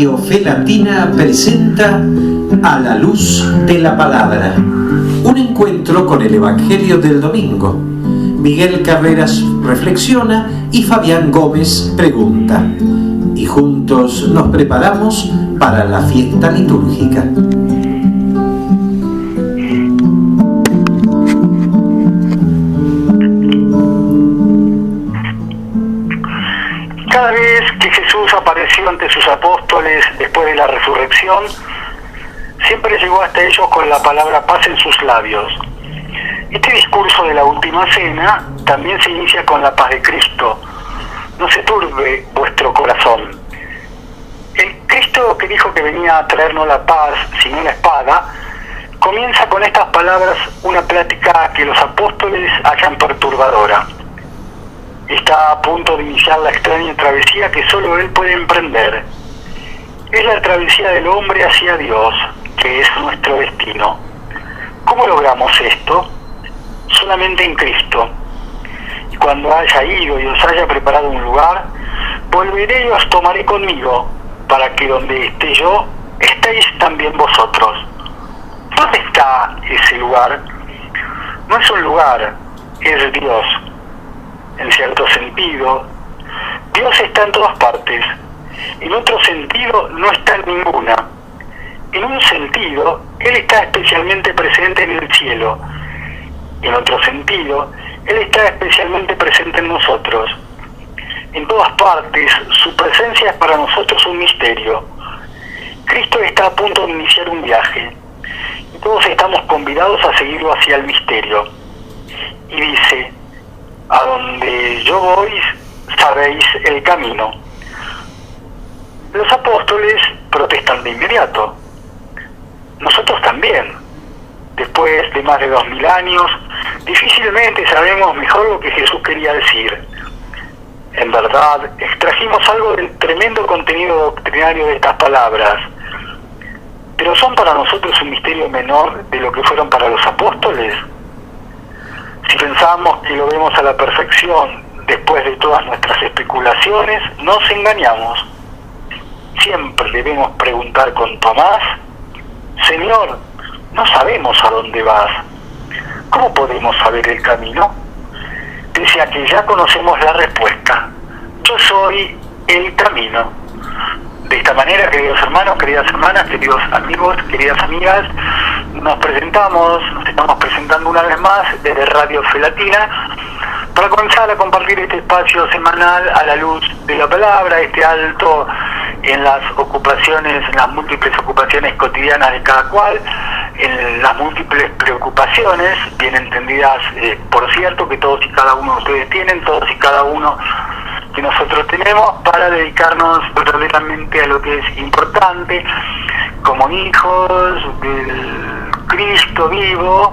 Radio Fe Latina presenta A la Luz de la Palabra, un encuentro con el Evangelio del domingo. Miguel Carreras reflexiona y Fabián Gómez pregunta, y juntos nos preparamos para la fiesta litúrgica. Cada vez que Jesús apareció ante sus apóstoles después de la resurrección, siempre llegó hasta ellos con la palabra paz en sus labios. Este discurso de la última cena también se inicia con la paz de Cristo. No se turbe vuestro corazón. El Cristo que dijo que venía a traernos la paz, sino la espada, comienza con estas palabras una plática que los apóstoles hallan perturbadora. Está a punto de iniciar la extraña travesía que solo Él puede emprender. Es la travesía del hombre hacia Dios, que es nuestro destino. ¿Cómo logramos esto? Solamente en Cristo. Y cuando haya ido y os haya preparado un lugar, volveré y os tomaré conmigo, para que donde esté yo, estéis también vosotros. ¿Dónde está ese lugar? No es un lugar, es Dios. En cierto sentido, Dios está en todas partes. En otro sentido, no está en ninguna. En un sentido, Él está especialmente presente en el cielo. En otro sentido, Él está especialmente presente en nosotros. En todas partes, su presencia es para nosotros un misterio. Cristo está a punto de iniciar un viaje, y todos estamos convidados a seguirlo hacia el misterio. Y dice: a donde yo voy, sabéis el camino. Los apóstoles protestan de inmediato. Nosotros también. Después de más de 2000 años, difícilmente sabemos mejor lo que Jesús quería decir. En verdad, extrajimos algo del tremendo contenido doctrinario de estas palabras. ¿Pero son para nosotros un misterio menor de lo que fueron para los apóstoles? Si pensamos que lo vemos a la perfección después de todas nuestras especulaciones, nos engañamos. Siempre debemos preguntar con Tomás: Señor, no sabemos a dónde vas. ¿Cómo podemos saber el camino? Pese a que ya conocemos la respuesta: yo soy el camino. De esta manera, queridos hermanos, queridas hermanas, queridos amigos, queridas amigas, nos estamos presentando una vez más desde Radio Fe Latina para comenzar a compartir este espacio semanal a la luz de la palabra, este alto en las ocupaciones, en las múltiples ocupaciones cotidianas de cada cual, en las múltiples preocupaciones, bien entendidas, por cierto, que todos y cada uno de ustedes tienen, todos y cada uno que nosotros tenemos, para dedicarnos verdaderamente a lo que es importante, como hijos del Cristo vivo,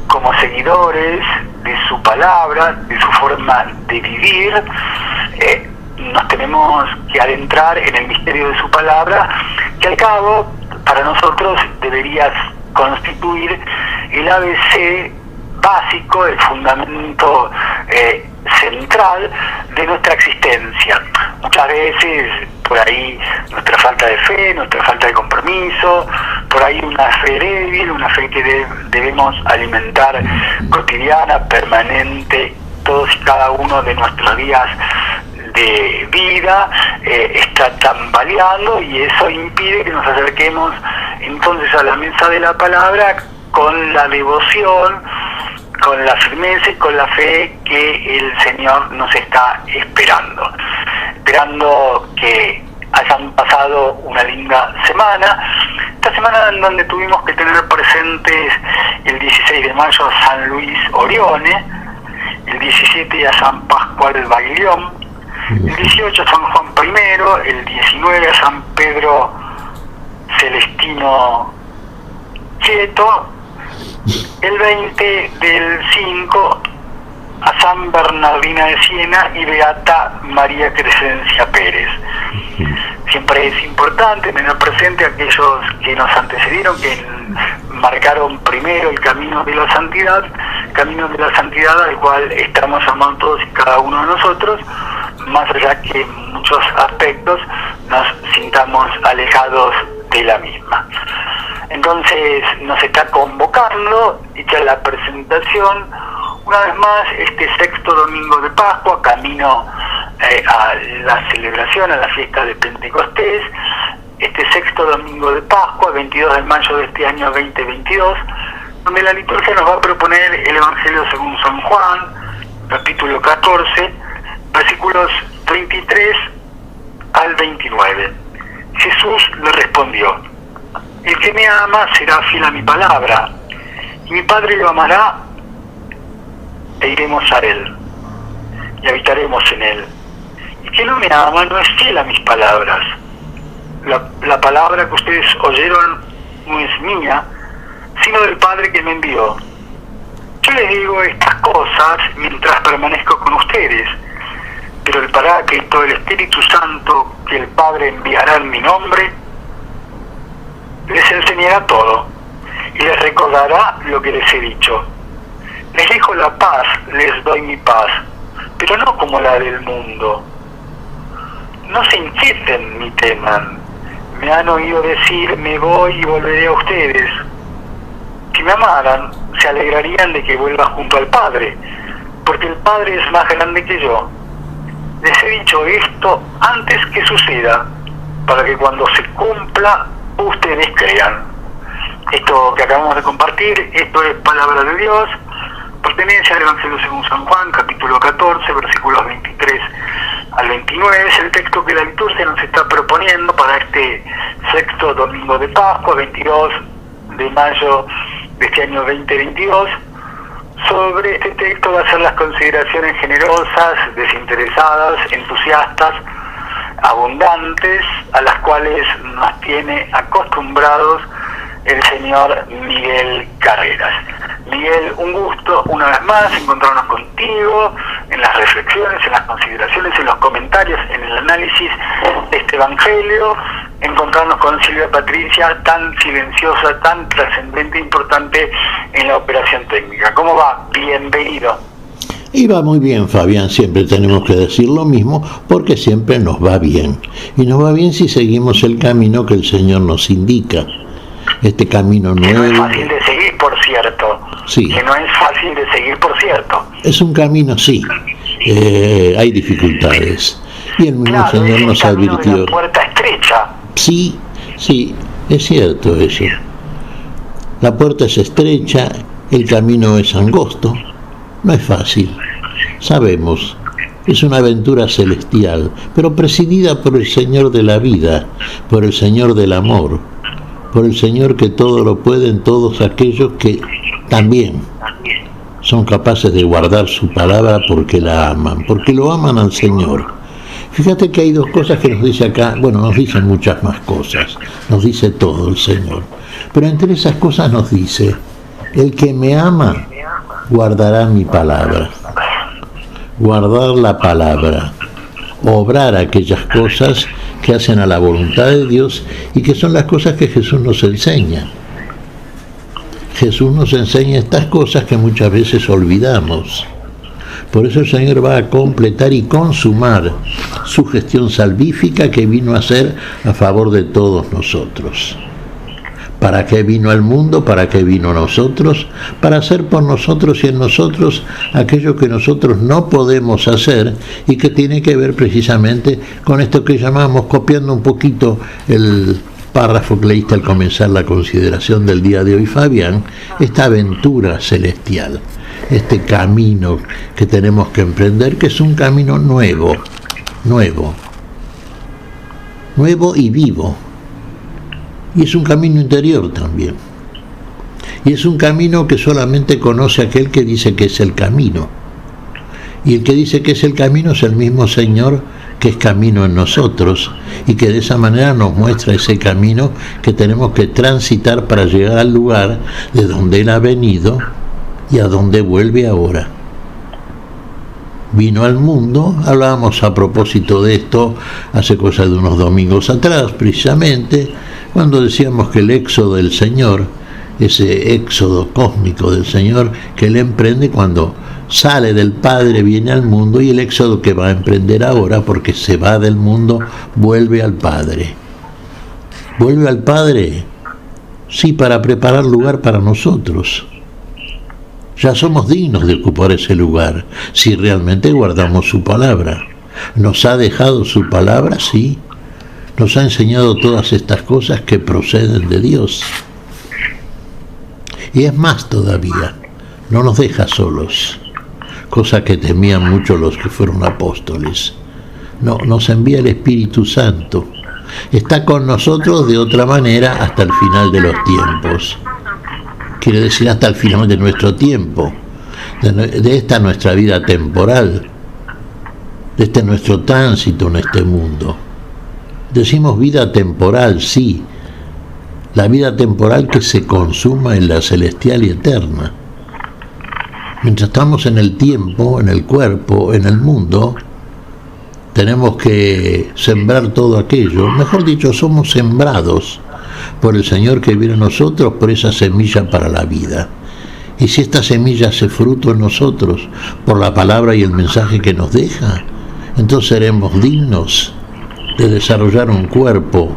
como seguidores de su palabra, de su forma de vivir. Nos tenemos que adentrar en el misterio de su palabra, que al cabo para nosotros debería constituir el ABC básico, el fundamento central de nuestra existencia. Muchas veces por ahí nuestra falta de fe, nuestra falta de compromiso, por ahí una fe débil, una fe que debemos alimentar cotidiana, permanente, todos y cada uno de nuestros días de vida, está tambaleando, y eso impide que nos acerquemos entonces a la mesa de la palabra con la devoción, con la firmeza y con la fe que el Señor nos está esperando que hayan pasado una linda semana. Esta semana en donde tuvimos que tener presentes el 16 de mayo a San Luis Orione, el 17 a San Pascual Baglión, el 18 a San Juan I, el 19 a San Pedro Celestino Quieto, el 20 del 5 a San Bernardina de Siena y Beata María Crescencia Pérez. Siempre es importante tener presente a aquellos que nos antecedieron, que marcaron primero el camino de la santidad al cual estamos llamados todos y cada uno de nosotros, más allá que en muchos aspectos nos sintamos alejados de la misma. Entonces nos está convocando, hecha la presentación, una vez más este sexto domingo de Pascua, camino a la celebración, a la fiesta de Pentecostés, este sexto domingo de Pascua, 22 de mayo de este año 2022, donde la liturgia nos va a proponer el Evangelio según San Juan, capítulo 14, versículos 23 al 29. Jesús le respondió: el que me ama será fiel a mi palabra, y mi Padre lo amará, e iremos a él, y habitaremos en él. Y que no me ama no es fiel a mis palabras. La palabra que ustedes oyeron no es mía, sino del Padre que me envió. Yo les digo estas cosas mientras permanezco con ustedes, pero el Paráclito, el Espíritu Santo, que el Padre enviará en mi nombre, les enseñará todo y les recordará lo que les he dicho. Les dejo la paz, les doy mi paz, pero no como la del mundo. No se inquieten ni teman. Me han oído decir: me voy y volveré a ustedes. Si me amaran, se alegrarían de que vuelva junto al Padre, porque el Padre es más grande que yo. Les he dicho esto antes que suceda, para que cuando se cumpla, ustedes crean. Esto que acabamos de compartir, esto es palabra de Dios, pertenece al Evangelio según San Juan, capítulo 14, versículos 23 al 29, es el texto que la liturgia nos está proponiendo para este sexto domingo de Pascua, 22 de mayo de este año 2022. Sobre este texto va a ser las consideraciones generosas, desinteresadas, entusiastas, abundantes, a las cuales nos tiene acostumbrados el señor Miguel Carreras. Miguel, un gusto una vez más encontrarnos contigo en las reflexiones, en las consideraciones, en los comentarios, en el análisis de este Evangelio, encontrarnos con Silvia Patricia, tan silenciosa, tan trascendente e importante en la operación técnica. ¿Cómo va? Bienvenido. Y va muy bien, Fabián, siempre tenemos que decir lo mismo porque siempre nos va bien. Y nos va bien si seguimos el camino que el Señor nos indica. Este camino nuevo. Que no es fácil de seguir, por cierto. Sí. Que no es fácil de seguir, por cierto. Es un camino, sí. Hay dificultades. Y el mismo Señor nos advirtió. La puerta estrecha. Sí, sí, es cierto eso. La puerta es estrecha, el camino es angosto. No es fácil. Sabemos. Es una aventura celestial, pero presidida por el Señor de la vida, por el Señor del amor, por el Señor que todo lo puede en todos aquellos que también son capaces de guardar su palabra porque la aman, porque lo aman al Señor. Fíjate que hay dos cosas que nos dice acá, bueno, nos dicen muchas más cosas, nos dice todo el Señor, pero entre esas cosas nos dice: el que me ama guardará mi palabra. Guardar la palabra, obrar aquellas cosas que hacen a la voluntad de Dios y que son las cosas que Jesús nos enseña. Jesús nos enseña estas cosas que muchas veces olvidamos. Por eso el Señor va a completar y consumar su gestión salvífica que vino a hacer a favor de todos nosotros. ¿Para qué vino al mundo? ¿Para qué vino a nosotros? Para hacer por nosotros y en nosotros aquello que nosotros no podemos hacer y que tiene que ver precisamente con esto que llamamos, copiando un poquito el párrafo que leíste al comenzar la consideración del día de hoy, Fabián, esta aventura celestial, este camino que tenemos que emprender, que es un camino nuevo y vivo. Y es un camino interior también. Y es un camino que solamente conoce aquel que dice que es el camino. Y el que dice que es el camino es el mismo Señor que es camino en nosotros y que de esa manera nos muestra ese camino que tenemos que transitar para llegar al lugar de donde Él ha venido y a donde vuelve ahora. Vino al mundo, hablábamos a propósito de esto hace cosa de unos domingos atrás, precisamente, cuando decíamos que el éxodo del Señor, ese éxodo cósmico del Señor que Él emprende cuando sale del Padre, viene al mundo, y el éxodo que va a emprender ahora, porque se va del mundo, vuelve al Padre. ¿Vuelve al Padre? Sí, para preparar lugar para nosotros. Ya somos dignos de ocupar ese lugar, si realmente guardamos su palabra. ¿Nos ha dejado su palabra? Sí. Nos ha enseñado todas estas cosas que proceden de Dios. Y es más todavía, no nos deja solos, cosa que temían mucho los que fueron apóstoles. No, nos envía el Espíritu Santo. Está con nosotros de otra manera hasta el final de los tiempos. Quiere decir hasta el final de nuestro tiempo, de esta nuestra vida temporal, de este nuestro tránsito en este mundo. Decimos vida temporal, sí, la vida temporal que se consuma en la celestial y eterna. Mientras estamos en el tiempo, en el cuerpo, en el mundo, tenemos que sembrar todo aquello. Mejor dicho, somos sembrados por el Señor que viene a nosotros, por esa semilla para la vida. Y si esta semilla hace fruto en nosotros, por la palabra y el mensaje que nos deja, entonces seremos dignos de desarrollar un cuerpo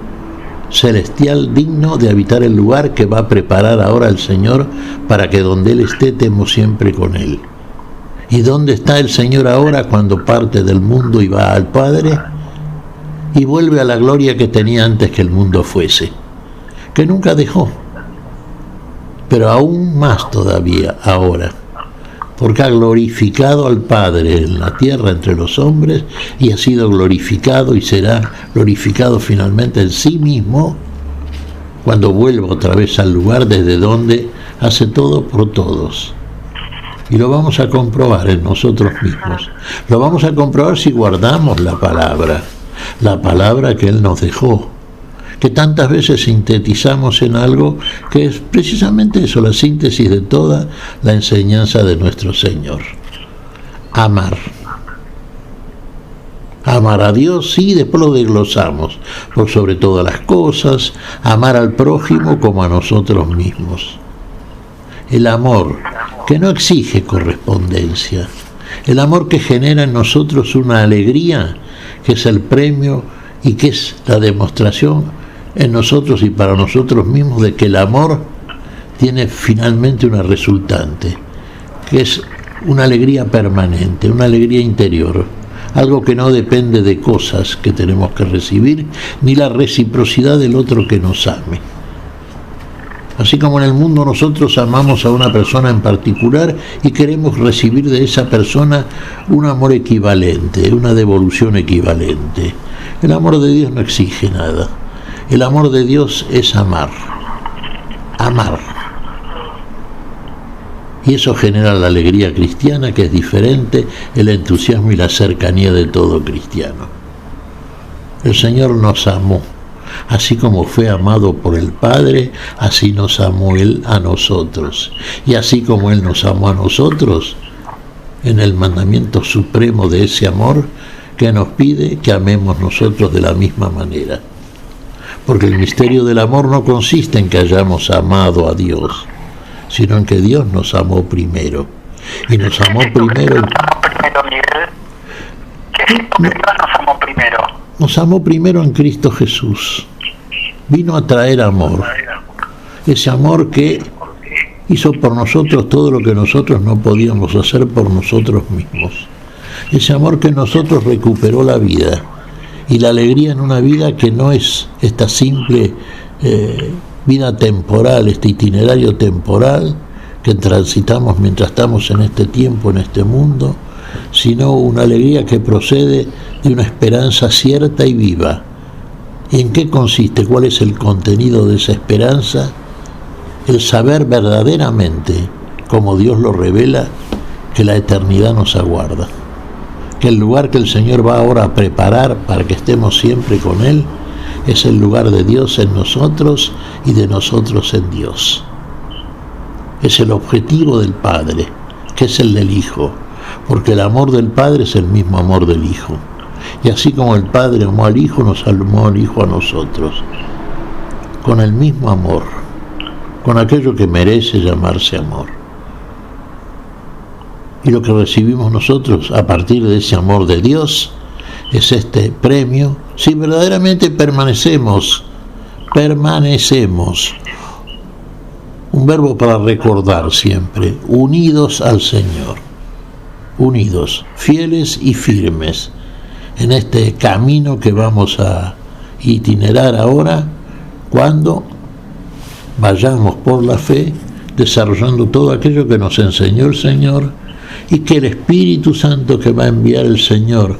celestial digno de habitar el lugar que va a preparar ahora el Señor para que donde Él esté estemos siempre con Él. ¿Y dónde está el Señor ahora cuando parte del mundo y va al Padre? Y vuelve a la gloria que tenía antes que el mundo fuese, que nunca dejó, pero aún más todavía ahora, porque ha glorificado al Padre en la tierra entre los hombres y ha sido glorificado y será glorificado finalmente en sí mismo cuando vuelva otra vez al lugar desde donde hace todo por todos. Y lo vamos a comprobar en nosotros mismos. Lo vamos a comprobar si guardamos la palabra que Él nos dejó, que tantas veces sintetizamos en algo que es precisamente eso, la síntesis de toda la enseñanza de nuestro Señor. Amar. Amar a Dios, sí, después lo desglosamos, por sobre todas las cosas, amar al prójimo como a nosotros mismos. El amor que no exige correspondencia, el amor que genera en nosotros una alegría, que es el premio y que es la demostración en nosotros y para nosotros mismos de que el amor tiene finalmente una resultante, que es una alegría permanente, una alegría interior, algo que no depende de cosas que tenemos que recibir, ni la reciprocidad del otro que nos ame. Así como en el mundo nosotros amamos a una persona en particular y queremos recibir de esa persona un amor equivalente, una devolución equivalente. El amor de Dios no exige nada. El amor de Dios es amar. Amar. Y eso genera la alegría cristiana, que es diferente, el entusiasmo y la cercanía de todo cristiano. El Señor nos amó. Así como fue amado por el Padre, así nos amó Él a nosotros. Y así como Él nos amó a nosotros, en el mandamiento supremo de ese amor, que nos pide que amemos nosotros de la misma manera. Porque el misterio del amor no consiste en que hayamos amado a Dios, sino en que Dios nos amó primero. Y nos amó primero... Nos amó primero en Cristo Jesús. Vino a traer amor. Ese amor que hizo por nosotros todo lo que nosotros no podíamos hacer por nosotros mismos. Ese amor que en nosotros recuperó la vida. Y la alegría en una vida que no es esta simple vida temporal, este itinerario temporal que transitamos mientras estamos en este tiempo, en este mundo, sino una alegría que procede de una esperanza cierta y viva. ¿Y en qué consiste? ¿Cuál es el contenido de esa esperanza? El saber verdaderamente, como Dios lo revela, que la eternidad nos aguarda, que el lugar que el Señor va ahora a preparar para que estemos siempre con Él es el lugar de Dios en nosotros y de nosotros en Dios. Es el objetivo del Padre, que es el del Hijo, porque el amor del Padre es el mismo amor del Hijo. Y así como el Padre amó al Hijo, nos amó al Hijo a nosotros, con el mismo amor, con aquello que merece llamarse amor. Y lo que recibimos nosotros a partir de ese amor de Dios es este premio, si verdaderamente permanecemos, un verbo para recordar siempre, unidos al Señor, unidos, fieles y firmes, en este camino que vamos a itinerar ahora, cuando vayamos por la fe, desarrollando todo aquello que nos enseñó el Señor, y que el Espíritu Santo que va a enviar el Señor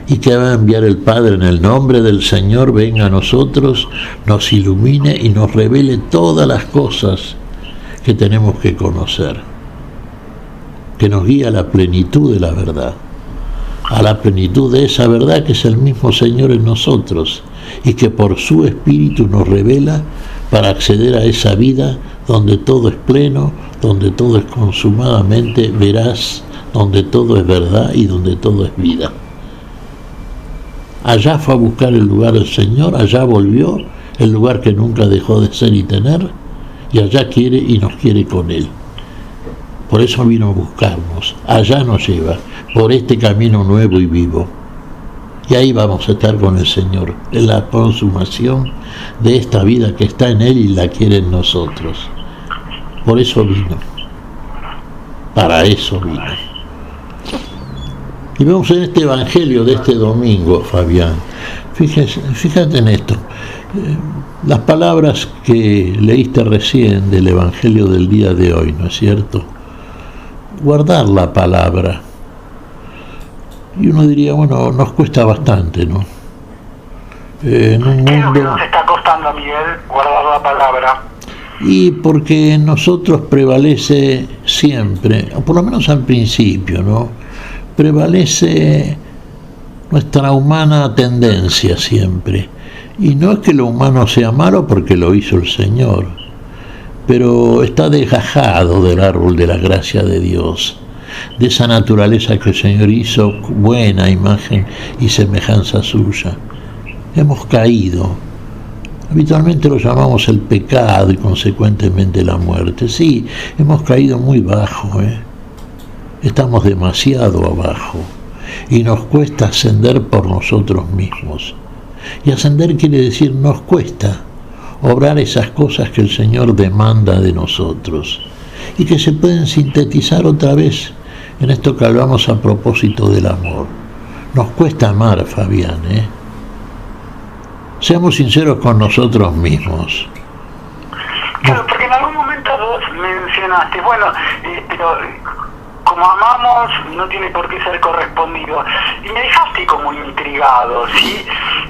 y que va a enviar el Padre en el nombre del Señor venga a nosotros, nos ilumine y nos revele todas las cosas que tenemos que conocer, que nos guíe a la plenitud de la verdad, a la plenitud de esa verdad que es el mismo Señor en nosotros y que por su Espíritu nos revela para acceder a esa vida donde todo es pleno, donde todo es consumadamente veraz, donde todo es verdad y donde todo es vida. Allá fue a buscar el lugar del Señor, allá volvió, el lugar que nunca dejó de ser y tener, y allá quiere y nos quiere con Él. Por eso vino a buscarnos, allá nos lleva, por este camino nuevo y vivo. Y ahí vamos a estar con el Señor, en la consumación de esta vida que está en Él y la quiere en nosotros. Por eso vino, para eso vino. Y vemos en este Evangelio de este domingo, Fabián, fíjate en esto, las palabras que leíste recién del Evangelio del día de hoy, ¿no es cierto? Guardar la palabra. Y uno diría, bueno, nos cuesta bastante, ¿no? En un mundo... ¿Qué es lo que nos está costando, Miguel, guardar la palabra? Y porque en nosotros prevalece siempre, o por lo menos al principio, ¿no? Prevalece nuestra humana tendencia siempre. Y no es que lo humano sea malo porque lo hizo el Señor, pero está desgajado del árbol de la gracia de Dios, de esa naturaleza que el Señor hizo, buena imagen y semejanza suya. Hemos caído. Habitualmente lo llamamos el pecado y consecuentemente la muerte. Sí, hemos caído muy bajo, Estamos demasiado abajo y nos cuesta ascender por nosotros mismos. Y ascender quiere decir nos cuesta obrar esas cosas que el Señor demanda de nosotros y que se pueden sintetizar otra vez en esto que hablamos a propósito del amor. Nos cuesta amar, Fabián, Seamos sinceros con nosotros mismos. Claro, porque en algún momento vos mencionaste, bueno, pero como amamos no tiene por qué ser correspondido. Y me dejaste como intrigado, ¿sí?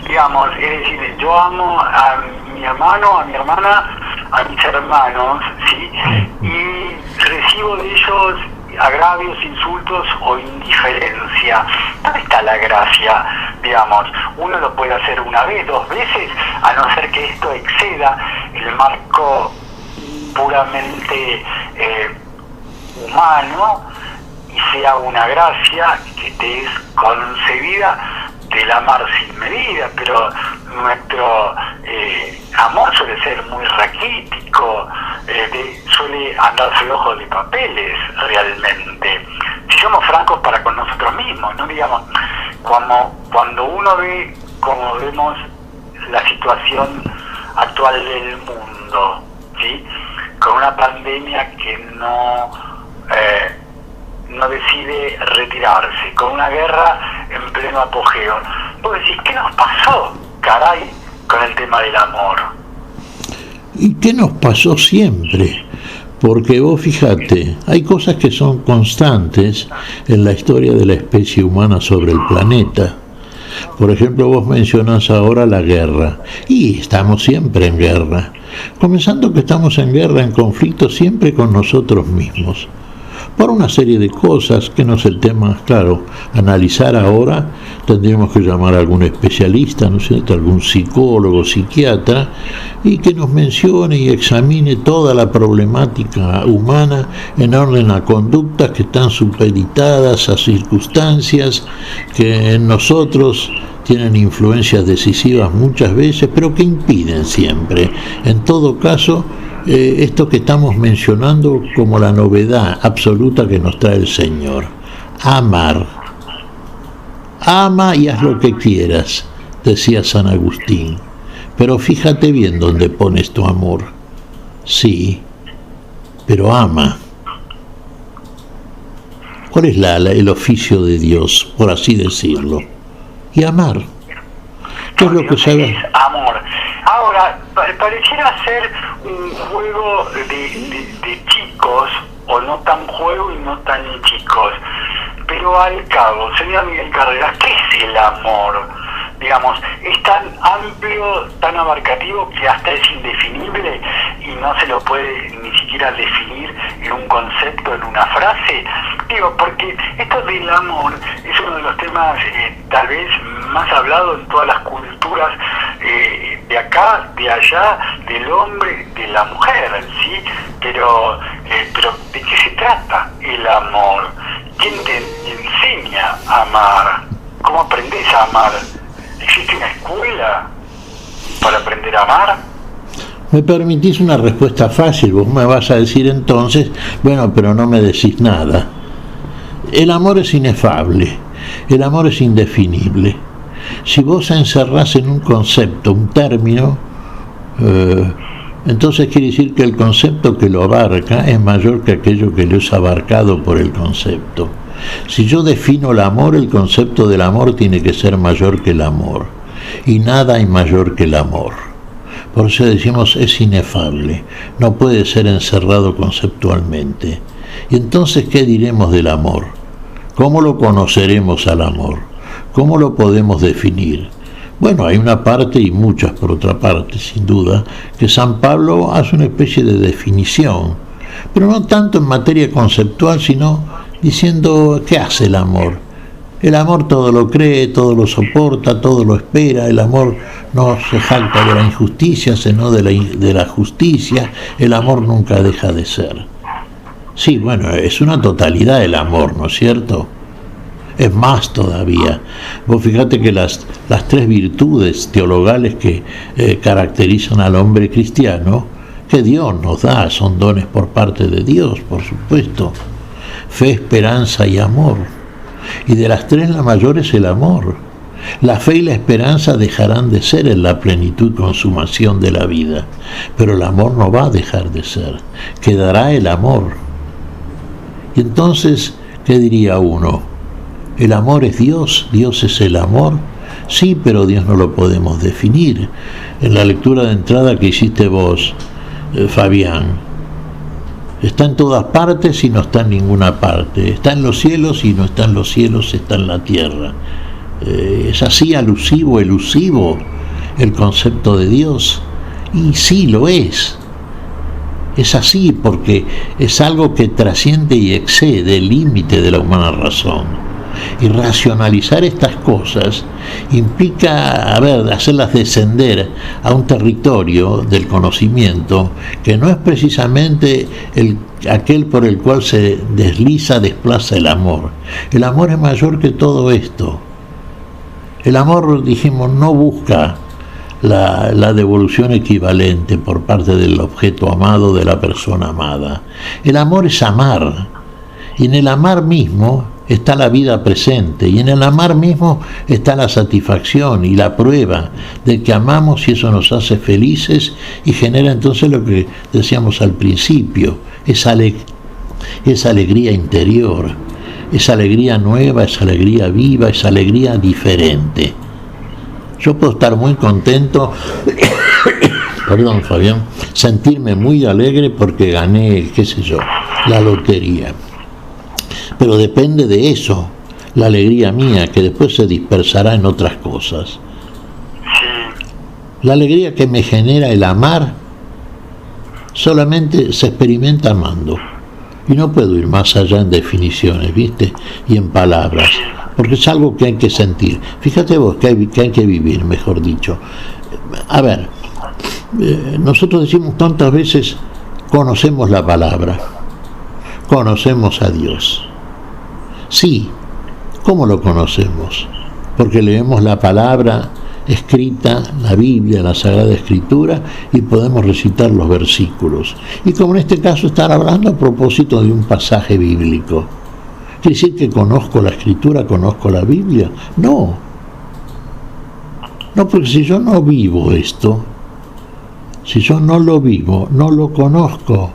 Digamos, es decir, yo amo a mi hermano, a mi hermana, a mis hermanos, ¿sí? Y recibo de ellos agravios, insultos o indiferencia. ¿Dónde está la gracia? Digamos, uno lo puede hacer una vez, 2 veces, a no ser que esto exceda el marco puramente humano y sea una gracia que te es concebida del amar sin medida, pero nuestro amor suele ser muy raquítico, suele andar flojo de papeles realmente. Si somos francos para con nosotros mismos, no digamos, cuando uno ve como vemos la situación actual del mundo, ¿sí? Con una pandemia que no decide retirarse, con una guerra en pleno apogeo. Vos decís, ¿qué nos pasó, caray, con el tema del amor? ¿Y qué nos pasó siempre? Porque vos fíjate, hay cosas que son constantes en la historia de la especie humana sobre el planeta. Por ejemplo, vos mencionás ahora la guerra, y estamos siempre en guerra. Comenzando que estamos en guerra, en conflicto siempre con nosotros mismos. Por una serie de cosas que no es el tema, claro, analizar ahora, tendríamos que llamar a algún especialista, ¿no es cierto?, algún psicólogo, psiquiatra, y que nos mencione y examine toda la problemática humana en orden a conductas que están supeditadas a circunstancias que en nosotros tienen influencias decisivas muchas veces, pero que impiden siempre, en todo caso, esto que estamos mencionando como la novedad absoluta que nos trae el Señor. Amar. Ama y haz lo que quieras, decía San Agustín. Pero fíjate bien dónde pones tu amor. Sí, pero ama. ¿Cuál es el oficio de Dios, por así decirlo? Y amar. ¿Qué es lo que sabes? Amor. Ahora, pareciera ser un juego de chicos, o no tan juego y no tan chicos. Pero al cabo, señor Miguel Carreras, ¿qué es el amor? Digamos, es tan amplio, tan abarcativo que hasta es indefinible y no se lo puede ni siquiera definir en un concepto, en una frase. Digo, porque esto del amor es uno de los temas tal vez más hablado en todas las culturas de acá, de allá, del hombre, de la mujer, ¿sí? Pero ¿de qué se trata el amor? ¿Quién te enseña a amar? ¿Cómo aprendes a amar? ¿Existe una escuela para aprender a amar? Me permitís una respuesta fácil. Vos me vas a decir entonces, bueno, pero no me decís nada. El amor es inefable, el amor es indefinible. Si vos se encerrás en un concepto, un término, entonces quiere decir que el concepto que lo abarca es mayor que aquello que lo es abarcado por el concepto. Si yo defino el amor, el concepto del amor tiene que ser mayor que el amor. Y nada hay mayor que el amor. Por eso decimos es inefable, no puede ser encerrado conceptualmente. Y entonces, ¿qué diremos del amor? ¿Cómo lo conoceremos al amor? ¿Cómo lo podemos definir? Bueno, hay una parte y muchas por otra parte, sin duda, que San Pablo hace una especie de definición, pero no tanto en materia conceptual, sino diciendo ¿qué hace el amor? El amor todo lo cree, todo lo soporta, todo lo espera. El amor no se jacta de la injusticia, sino de la justicia. El amor nunca deja de ser. Sí, bueno, es una totalidad el amor, ¿no es cierto? Es más todavía. Vos fíjate que las tres virtudes teologales que caracterizan al hombre cristiano, que Dios nos da, son dones por parte de Dios, por supuesto. Fe, esperanza y amor. Y de las tres la mayor es el amor. La fe y la esperanza dejarán de ser en la plenitud y consumación de la vida, pero el amor no va a dejar de ser, quedará el amor. Y entonces, ¿qué diría uno? ¿El amor es Dios? ¿Dios es el amor? Sí, pero Dios no lo podemos definir. En la lectura de entrada que hiciste vos, Fabián, está en todas partes y no está en ninguna parte. Está en los cielos y no está en los cielos, está en la tierra. Es así alusivo, elusivo el concepto de Dios. Y sí lo es. Es así porque es algo que trasciende y excede el límite de la humana razón. Y racionalizar estas cosas implica, hacerlas descender a un territorio del conocimiento que no es precisamente aquel por el cual se desplaza el amor. El amor es mayor que todo esto. El amor, dijimos, no busca la devolución equivalente por parte del objeto amado, de la persona amada. El amor es amar, y en el amar mismo está la vida presente, y en el amar mismo está la satisfacción y la prueba de que amamos, y eso nos hace felices y genera entonces lo que decíamos al principio, esa alegría interior, esa alegría nueva, esa alegría viva, esa alegría diferente. Yo puedo estar muy contento, perdón Fabián, sentirme muy alegre porque gané, qué sé yo, la lotería. Pero depende de eso, la alegría mía, que después se dispersará en otras cosas. La alegría que me genera el amar solamente se experimenta amando. Y no puedo ir más allá en definiciones, ¿viste? Y en palabras, porque es algo que hay que sentir. Fíjate vos que hay que vivir, mejor dicho. A ver, nosotros decimos tantas veces, conocemos la palabra, conocemos a Dios. Sí, ¿cómo lo conocemos? Porque leemos la palabra escrita la Biblia, la Sagrada Escritura, y podemos recitar los versículos. Y como en este caso están hablando a propósito de un pasaje bíblico. ¿Quiere decir que conozco la Escritura, conozco la Biblia? No, porque si yo no vivo esto, si yo no lo vivo, no lo conozco.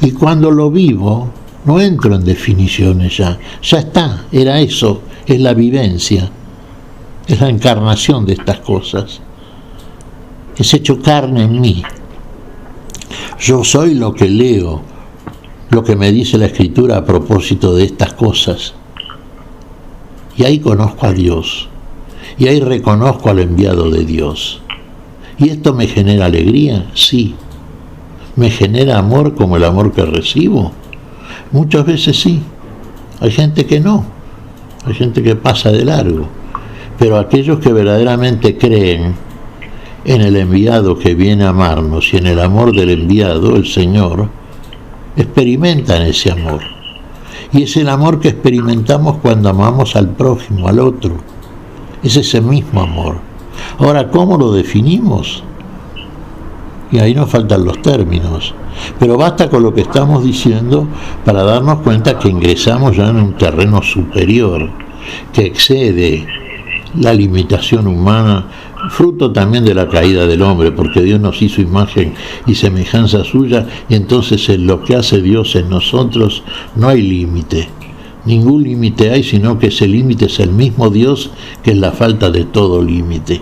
Y cuando lo vivo, no entro en definiciones ya está, era eso, es la vivencia. Es la encarnación de estas cosas. Es hecho carne en mí. Yo soy lo que leo, lo que me dice la Escritura a propósito de estas cosas. Y ahí conozco a Dios. Y ahí reconozco al enviado de Dios. ¿Y esto me genera alegría? Sí. ¿Me genera amor como el amor que recibo? Muchas veces sí. Hay gente que no. Hay gente que pasa de largo. Pero aquellos que verdaderamente creen en el enviado que viene a amarnos y en el amor del enviado, el Señor, experimentan ese amor. Y es el amor que experimentamos cuando amamos al prójimo, al otro. Es ese mismo amor. Ahora, ¿cómo lo definimos? Y ahí nos faltan los términos. Pero basta con lo que estamos diciendo para darnos cuenta que ingresamos ya en un terreno superior, que excede la limitación humana, fruto también de la caída del hombre, porque Dios nos hizo imagen y semejanza suya, y entonces en lo que hace Dios en nosotros no hay límite. Ningún límite hay, sino que ese límite es el mismo Dios, que es la falta de todo límite.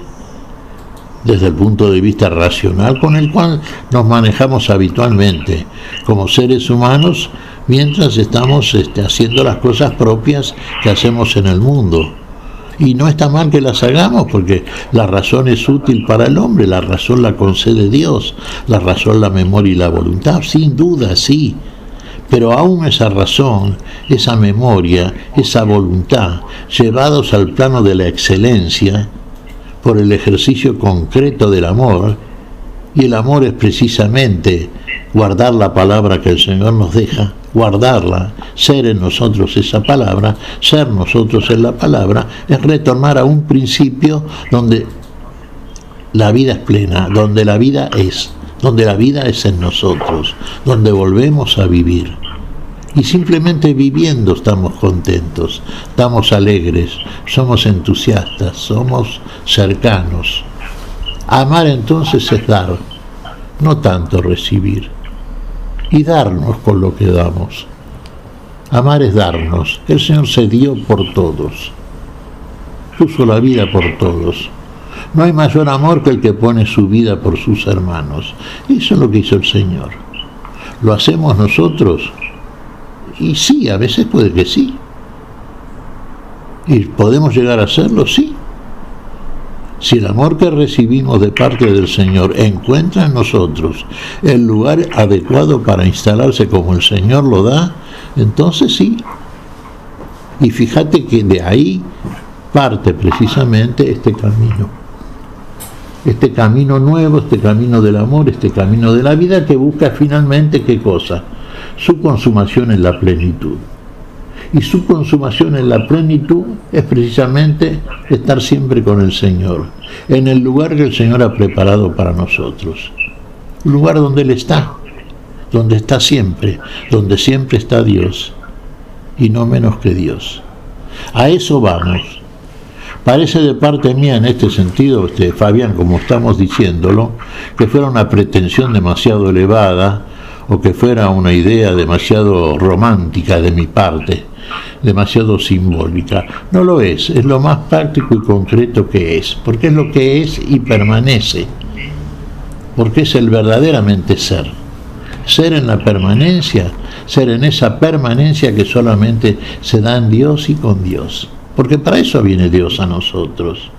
Desde el punto de vista racional con el cual nos manejamos habitualmente como seres humanos, mientras estamos haciendo las cosas propias que hacemos en el mundo. Y no está mal que las hagamos, porque la razón es útil para el hombre, la razón la concede Dios, la razón, la memoria y la voluntad, sin duda, sí. Pero aún esa razón, esa memoria, esa voluntad, llevados al plano de la excelencia, por el ejercicio concreto del amor, y el amor es precisamente guardar la palabra que el Señor nos deja, guardarla, ser en nosotros esa palabra, ser nosotros en la palabra, es retornar a un principio donde la vida es plena, donde la vida es en nosotros, donde volvemos a vivir. Y simplemente viviendo estamos contentos, estamos alegres, somos entusiastas, somos cercanos. Amar entonces es dar, no tanto recibir. Y darnos con lo que damos. Amar es darnos. El Señor se dio por todos. Puso la vida por todos. No hay mayor amor que el que pone su vida por sus hermanos. Eso es lo que hizo el Señor. ¿Lo hacemos nosotros? Y sí, a veces puede que sí. ¿Y podemos llegar a hacerlo? Sí. Si el amor que recibimos de parte del Señor encuentra en nosotros el lugar adecuado para instalarse como el Señor lo da, entonces sí. Y fíjate que de ahí parte precisamente este camino nuevo, este camino del amor, este camino de la vida, que busca finalmente ¿qué cosa? Su consumación en la plenitud. Y su consumación en la plenitud es precisamente estar siempre con el Señor, en el lugar que el Señor ha preparado para nosotros. Un lugar donde Él está, donde está siempre, donde siempre está Dios, y no menos que Dios. A eso vamos. Parece de parte mía en este sentido, Fabián, como estamos diciéndolo, que fuera una pretensión demasiado elevada, o que fuera una idea demasiado romántica de mi parte, demasiado simbólica. No lo es lo más práctico y concreto que es, porque es lo que es y permanece, porque es el verdaderamente ser. Ser en la permanencia, ser en esa permanencia que solamente se da en Dios y con Dios, porque para eso viene Dios a nosotros,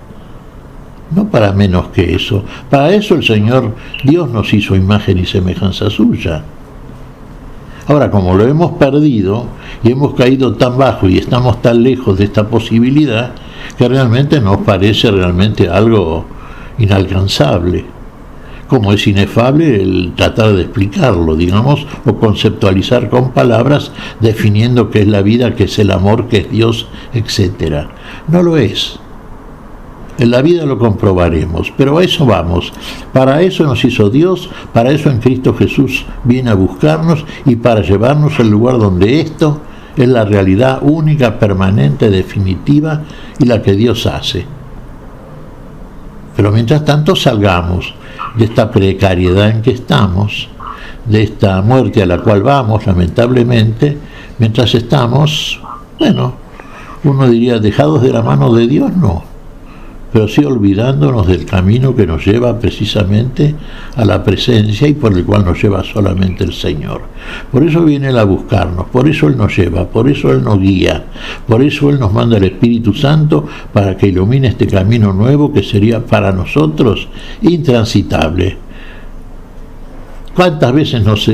no para menos que eso. Para eso el Señor, Dios nos hizo imagen y semejanza suya. Ahora, como lo hemos perdido y hemos caído tan bajo y estamos tan lejos de esta posibilidad, que realmente nos parece realmente algo inalcanzable, como es inefable el tratar de explicarlo, digamos, o conceptualizar con palabras, definiendo qué es la vida, qué es el amor, qué es Dios, etc. No lo es. En la vida lo comprobaremos, pero a eso vamos. Para eso nos hizo Dios, para eso en Cristo Jesús viene a buscarnos y para llevarnos al lugar donde esto es la realidad única, permanente, definitiva y la que Dios hace. Pero mientras tanto salgamos de esta precariedad en que estamos, de esta muerte a la cual vamos, lamentablemente, mientras estamos, bueno, uno diría dejados de la mano de Dios, no, pero sí olvidándonos del camino que nos lleva precisamente a la presencia y por el cual nos lleva solamente el Señor. Por eso viene Él a buscarnos, por eso Él nos lleva, por eso Él nos guía, por eso Él nos manda el Espíritu Santo para que ilumine este camino nuevo que sería para nosotros intransitable. ¿Cuántas veces nos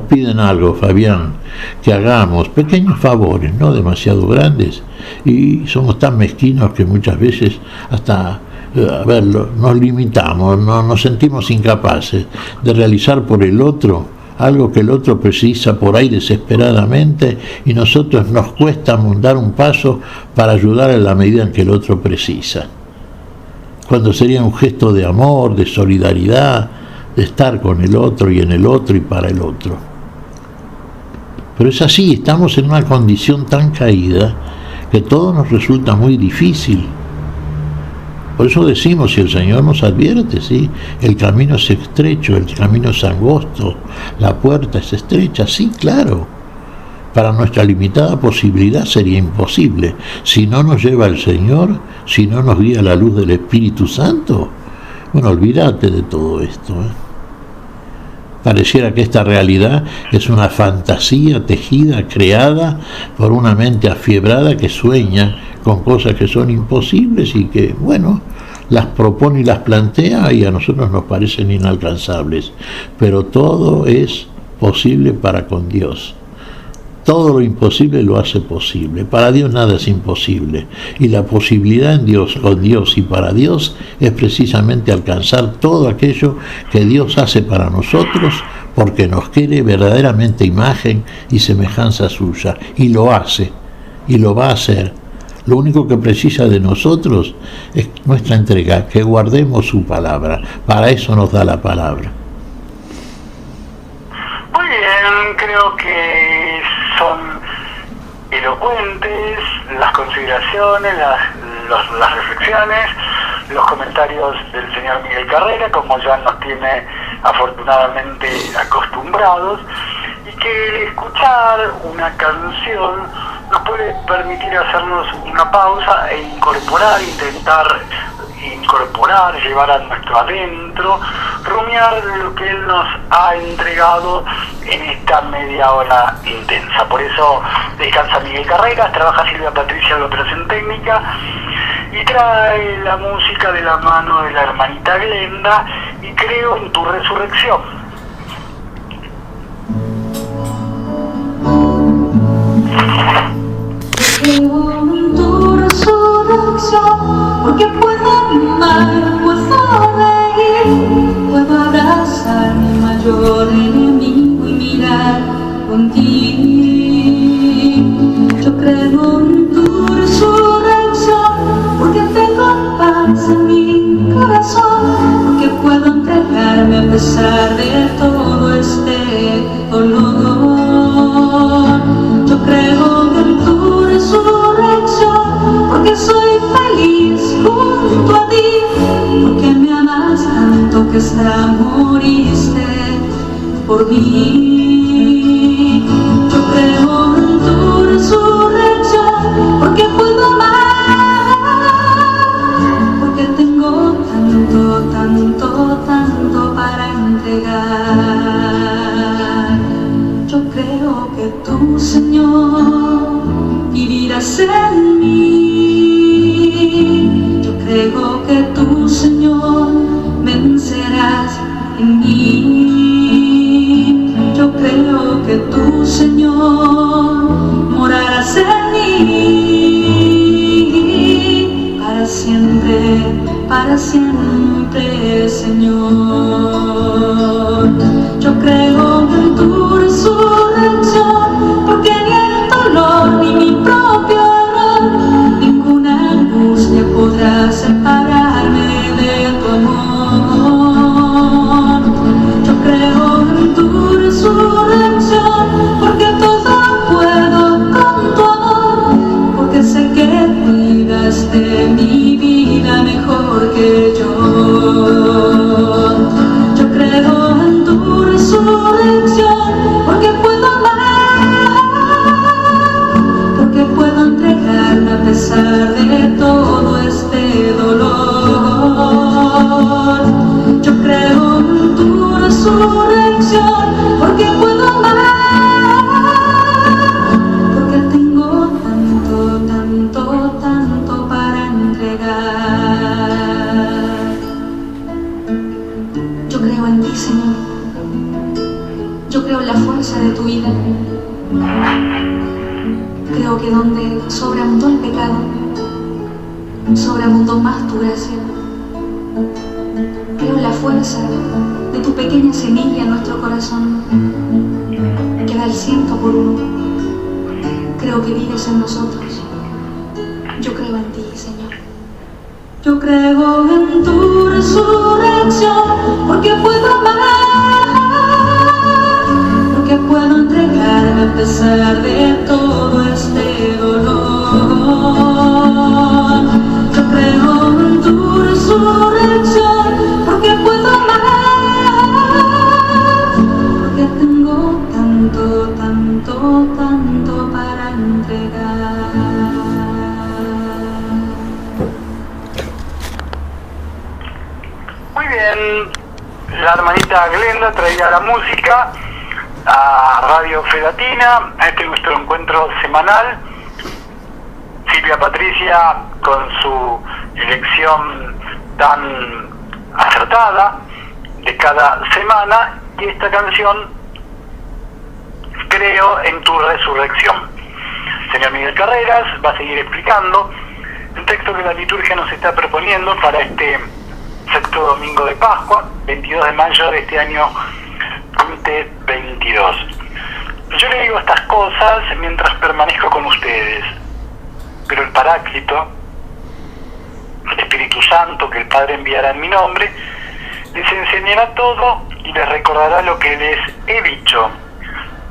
piden algo, Fabián, que hagamos pequeños favores, no demasiado grandes? Y somos tan mezquinos que muchas veces hasta nos limitamos, nos sentimos incapaces de realizar por el otro algo que el otro precisa por ahí desesperadamente y nosotros nos cuesta dar un paso para ayudar en la medida en que el otro precisa. Cuando sería un gesto de amor, de solidaridad, de estar con el otro y en el otro y para el otro. Pero es así, estamos en una condición tan caída que todo nos resulta muy difícil. Por eso decimos, si el Señor nos advierte, ¿sí? El camino es estrecho, el camino es angosto, la puerta es estrecha, sí, claro. Para nuestra limitada posibilidad sería imposible. Si no nos lleva el Señor, si no nos guía la luz del Espíritu Santo, bueno, olvídate de todo esto, Pareciera que esta realidad es una fantasía tejida, creada por una mente afiebrada que sueña con cosas que son imposibles y que, bueno, las propone y las plantea y a nosotros nos parecen inalcanzables. Pero todo es posible para con Dios. Todo lo imposible lo hace posible. Para Dios nada es imposible. Y la posibilidad en Dios, con Dios y para Dios, es precisamente alcanzar todo aquello que Dios hace para nosotros porque nos quiere verdaderamente imagen y semejanza suya. Y lo hace. Y lo va a hacer. Lo único que precisa de nosotros es nuestra entrega, que guardemos su palabra. Para eso nos da la palabra. Muy bien, creo que son elocuentes las consideraciones, las reflexiones, los comentarios del señor Miguel Carrera, como ya nos tiene afortunadamente acostumbrados, y que el escuchar una canción nos puede permitir hacernos una pausa e intentar incorporar, llevar a nuestro adentro, rumiar lo que Él nos ha entregado en esta media hora intensa. Por eso descansa Miguel Carreras, trabaja Silvia Patricia en la operación técnica y trae la música de la mano de la hermanita Glenda y Creo en tu resurrección. Creo en tu resurrección, porque puedo amar, puedo reír, puedo abrazar mi mayor enemigo y mirar contigo. Yo creo en tu resurrección, porque tengo paz en mi corazón, porque puedo entregarme a pesar de todo este dolor. Yo creo en tu resurrección, porque soy feliz junto a ti, porque me amas tanto que hasta moriste por mí. Yo creo en tu resurrección, porque puedo amar, porque tengo tanto, tanto, tanto para entregar. Yo creo que tú, Señor, vivirás en mí. Yo creo que tú, Señor, vencerás en mí. Yo creo que tú, Señor, morarás en mí. Para siempre, Señor. Yo creo en tu resurrección, porque ni el dolor ni mi propio error, ninguna angustia podrá separar Creo que donde sobreabundó el pecado, sobreabundó más tu gracia. Creo en la fuerza de tu pequeña semilla en nuestro corazón, que da el 100 por 1. Creo que vives en nosotros. Yo creo en ti, Señor. Yo creo en tu resurrección, porque puedo amar, porque puedo entregarme a pesar de todo este dolor. Yo creo en tu resurrección, porque puedo amar, porque tengo tanto, tanto, tanto para entregar. Muy bien, la hermanita Glenda traía la música a Radio Fe Latina, a este nuestro encuentro semanal. Silvia Patricia con su elección tan acertada de cada semana, y esta canción, Creo en tu resurrección. Señor Miguel Carreras va a seguir explicando el texto que la liturgia nos está proponiendo para este sexto domingo de Pascua, 22 de mayo de este año 2022. Yo le digo estas cosas mientras permanezco con ustedes, pero el Paráclito, el Espíritu Santo que el Padre enviará en mi nombre, les enseñará todo y les recordará lo que les he dicho.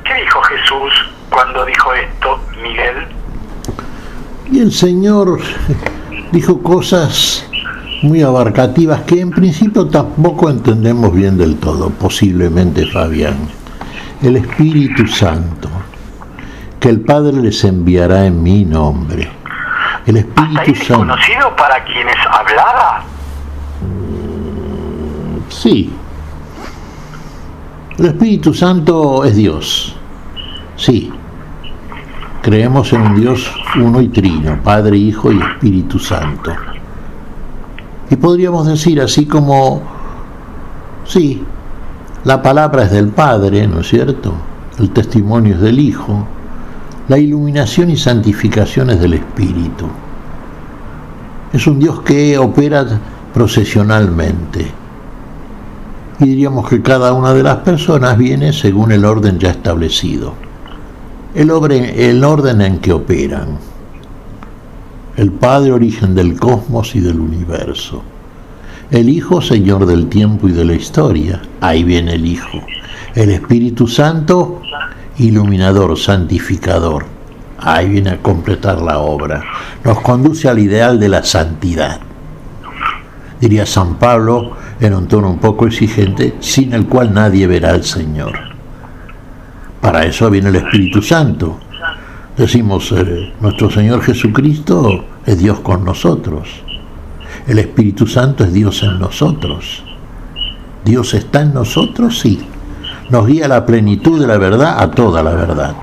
¿Qué dijo Jesús cuando dijo esto, Miguel? Y el Señor dijo cosas muy abarcativas que en principio tampoco entendemos bien del todo, posiblemente, Fabián. El Espíritu Santo, que el Padre les enviará en mi nombre. El Espíritu ¿Hasta ahí Santo. ¿Conocido para quienes hablaba? Sí. El Espíritu Santo es Dios. Sí. Creemos en un Dios uno y trino, Padre, Hijo y Espíritu Santo. Y podríamos decir así como, sí, la palabra es del Padre, ¿no es cierto? El testimonio es del Hijo, la iluminación y santificación es del Espíritu. Es un Dios que opera procesionalmente. Y diríamos que cada una de las personas viene según el orden ya establecido. El orden en que operan. El Padre, origen del cosmos y del universo. El Hijo, Señor del tiempo y de la historia. Ahí viene el Hijo. El Espíritu Santo, iluminador, santificador. Ahí viene a completar la obra. Nos conduce al ideal de la santidad. Diría San Pablo, en un tono un poco exigente, sin el cual nadie verá al Señor. Para eso viene el Espíritu Santo. Decimos, nuestro Señor Jesucristo es Dios con nosotros. El Espíritu Santo es Dios en nosotros. ¿Dios está en nosotros? Sí. Nos guía a la plenitud de la verdad, a toda la verdad.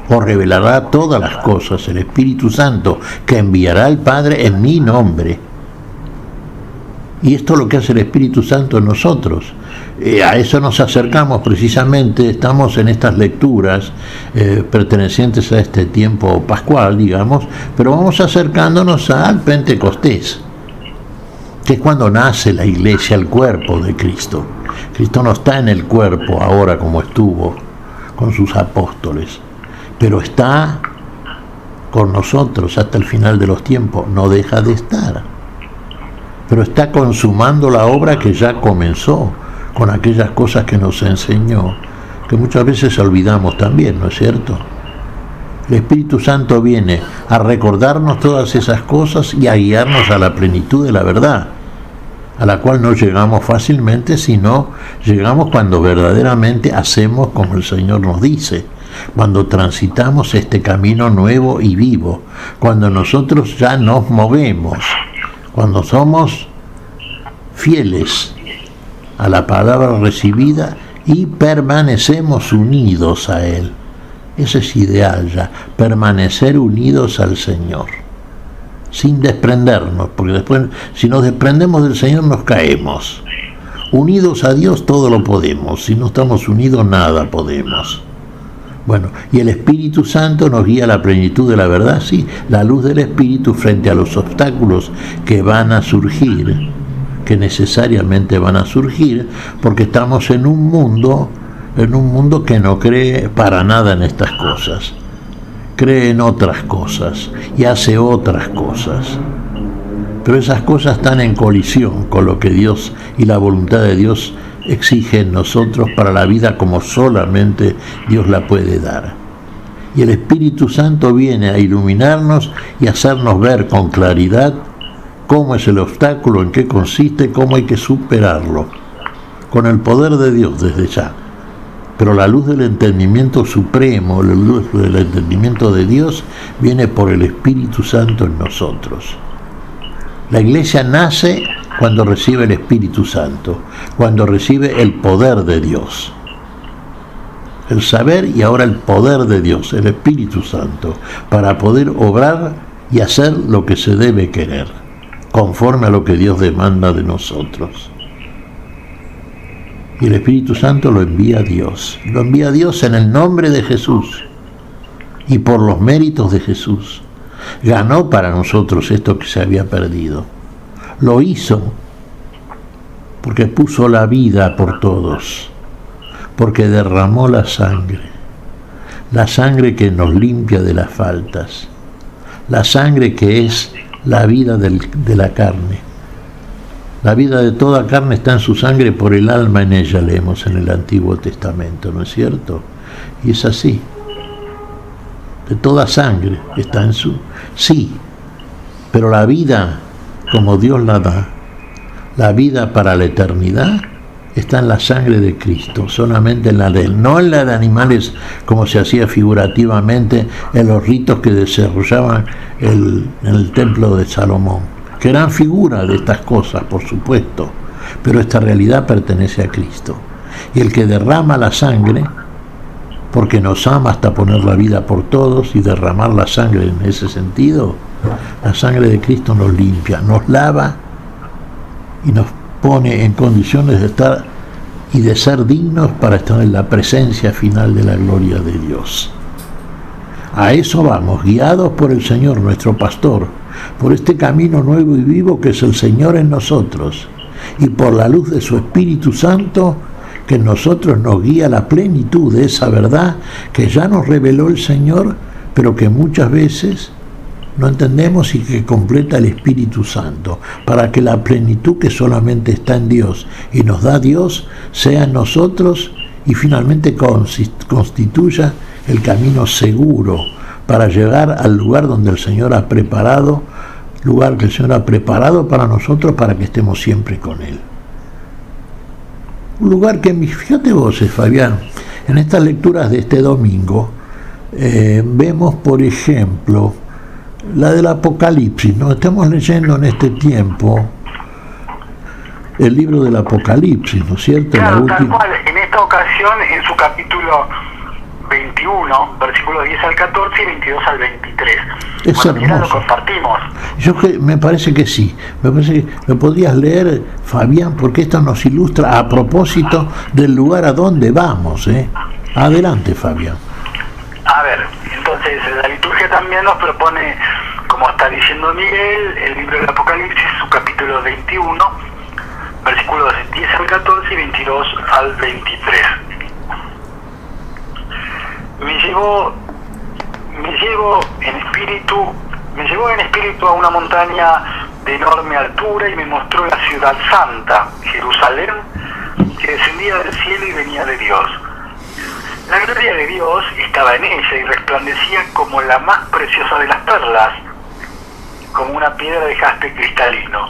O revelará todas las cosas, el Espíritu Santo, que enviará el Padre en mi nombre. Y esto es lo que hace el Espíritu Santo en nosotros. A eso nos acercamos precisamente, estamos en estas lecturas pertenecientes a este tiempo pascual, digamos, pero vamos acercándonos al Pentecostés, que es cuando nace la iglesia, el cuerpo de Cristo. Cristo no está en el cuerpo ahora como estuvo con sus apóstoles, pero está con nosotros hasta el final de los tiempos, no deja de estar. Pero está consumando la obra que ya comenzó, con aquellas cosas que nos enseñó, que muchas veces olvidamos también, ¿no es cierto? El Espíritu Santo viene a recordarnos todas esas cosas y a guiarnos a la plenitud de la verdad, a la cual no llegamos fácilmente, sino llegamos cuando verdaderamente hacemos como el Señor nos dice, cuando transitamos este camino nuevo y vivo, cuando nosotros ya nos movemos, cuando somos fieles a la palabra recibida y permanecemos unidos a Él. Ese es ideal ya, permanecer unidos al Señor, sin desprendernos, porque después si nos desprendemos del Señor nos caemos. Unidos a Dios todo lo podemos, si no estamos unidos nada podemos. Bueno, y el Espíritu Santo nos guía a la plenitud de la verdad, sí, la luz del Espíritu frente a los obstáculos que van a surgir, que necesariamente van a surgir, porque estamos en un mundo que no cree para nada en estas cosas, cree en otras cosas y hace otras cosas. Pero esas cosas están en colisión con lo que Dios y la voluntad de Dios exige en nosotros para la vida como solamente Dios la puede dar. Y el Espíritu Santo viene a iluminarnos y hacernos ver con claridad cómo es el obstáculo, en qué consiste, cómo hay que superarlo, con el poder de Dios desde ya. Pero la luz del entendimiento supremo, la luz del entendimiento de Dios, viene por el Espíritu Santo en nosotros. La Iglesia nace cuando recibe el Espíritu Santo, cuando recibe el poder de Dios. El saber y ahora el poder de Dios, el Espíritu Santo, para poder obrar y hacer lo que se debe querer, conforme a lo que Dios demanda de nosotros. Y el Espíritu Santo lo envía Dios en el nombre de Jesús y por los méritos de Jesús. Ganó para nosotros esto que se había perdido. Lo hizo porque puso la vida por todos, porque derramó la sangre que nos limpia de las faltas, la sangre que es la vida de la carne. La vida de toda carne está en su sangre, por el alma en ella, leemos en el Antiguo Testamento, ¿no es cierto? Y es así. De toda sangre está en su... Sí, pero la vida, como Dios la da, la vida para la eternidad, está en la sangre de Cristo, solamente en la de Él, no en la de animales como se hacía figurativamente en los ritos que desarrollaban en el templo de Salomón, que eran figuras de estas cosas, por supuesto, pero esta realidad pertenece a Cristo. Y el que derrama la sangre, porque nos ama hasta poner la vida por todos y derramar la sangre en ese sentido, la sangre de Cristo nos limpia, nos lava y nos pone en condiciones de estar y de ser dignos para estar en la presencia final de la gloria de Dios. A eso vamos, guiados por el Señor, nuestro pastor, por este camino nuevo y vivo que es el Señor en nosotros, y por la luz de su Espíritu Santo, que en nosotros nos guía a la plenitud de esa verdad que ya nos reveló el Señor, pero que muchas veces no entendemos y que completa el Espíritu Santo, para que la plenitud que solamente está en Dios y nos da Dios, sea en nosotros y finalmente constituya el camino seguro para llegar al lugar donde el Señor ha preparado, lugar que el Señor ha preparado para nosotros para que estemos siempre con Él. Un lugar que, fíjate vos, Fabián, en estas lecturas de este domingo, vemos, por ejemplo, la del Apocalipsis, ¿no? Estamos leyendo en este tiempo el libro del Apocalipsis, ¿no es cierto? Claro, tal cual. En esta ocasión, en su capítulo 21, versículos 10 al 14 y 22 al 23. Es bueno, hermoso. Lo compartimos. Me parece que sí. Me parece que lo podrías leer, Fabián, porque esto nos ilustra a propósito del lugar a donde vamos, ¿eh? Adelante, Fabián. A ver, entonces la liturgia también nos propone, como está diciendo Miguel, el libro del Apocalipsis, su capítulo 21, versículos 10 al 14 y 22 al 23. Me llevó en espíritu a una montaña de enorme altura y me mostró la ciudad santa, Jerusalén, que descendía del cielo y venía de Dios. La gloria de Dios estaba en ella y resplandecía como la más preciosa de las perlas, como una piedra de jaspe cristalino.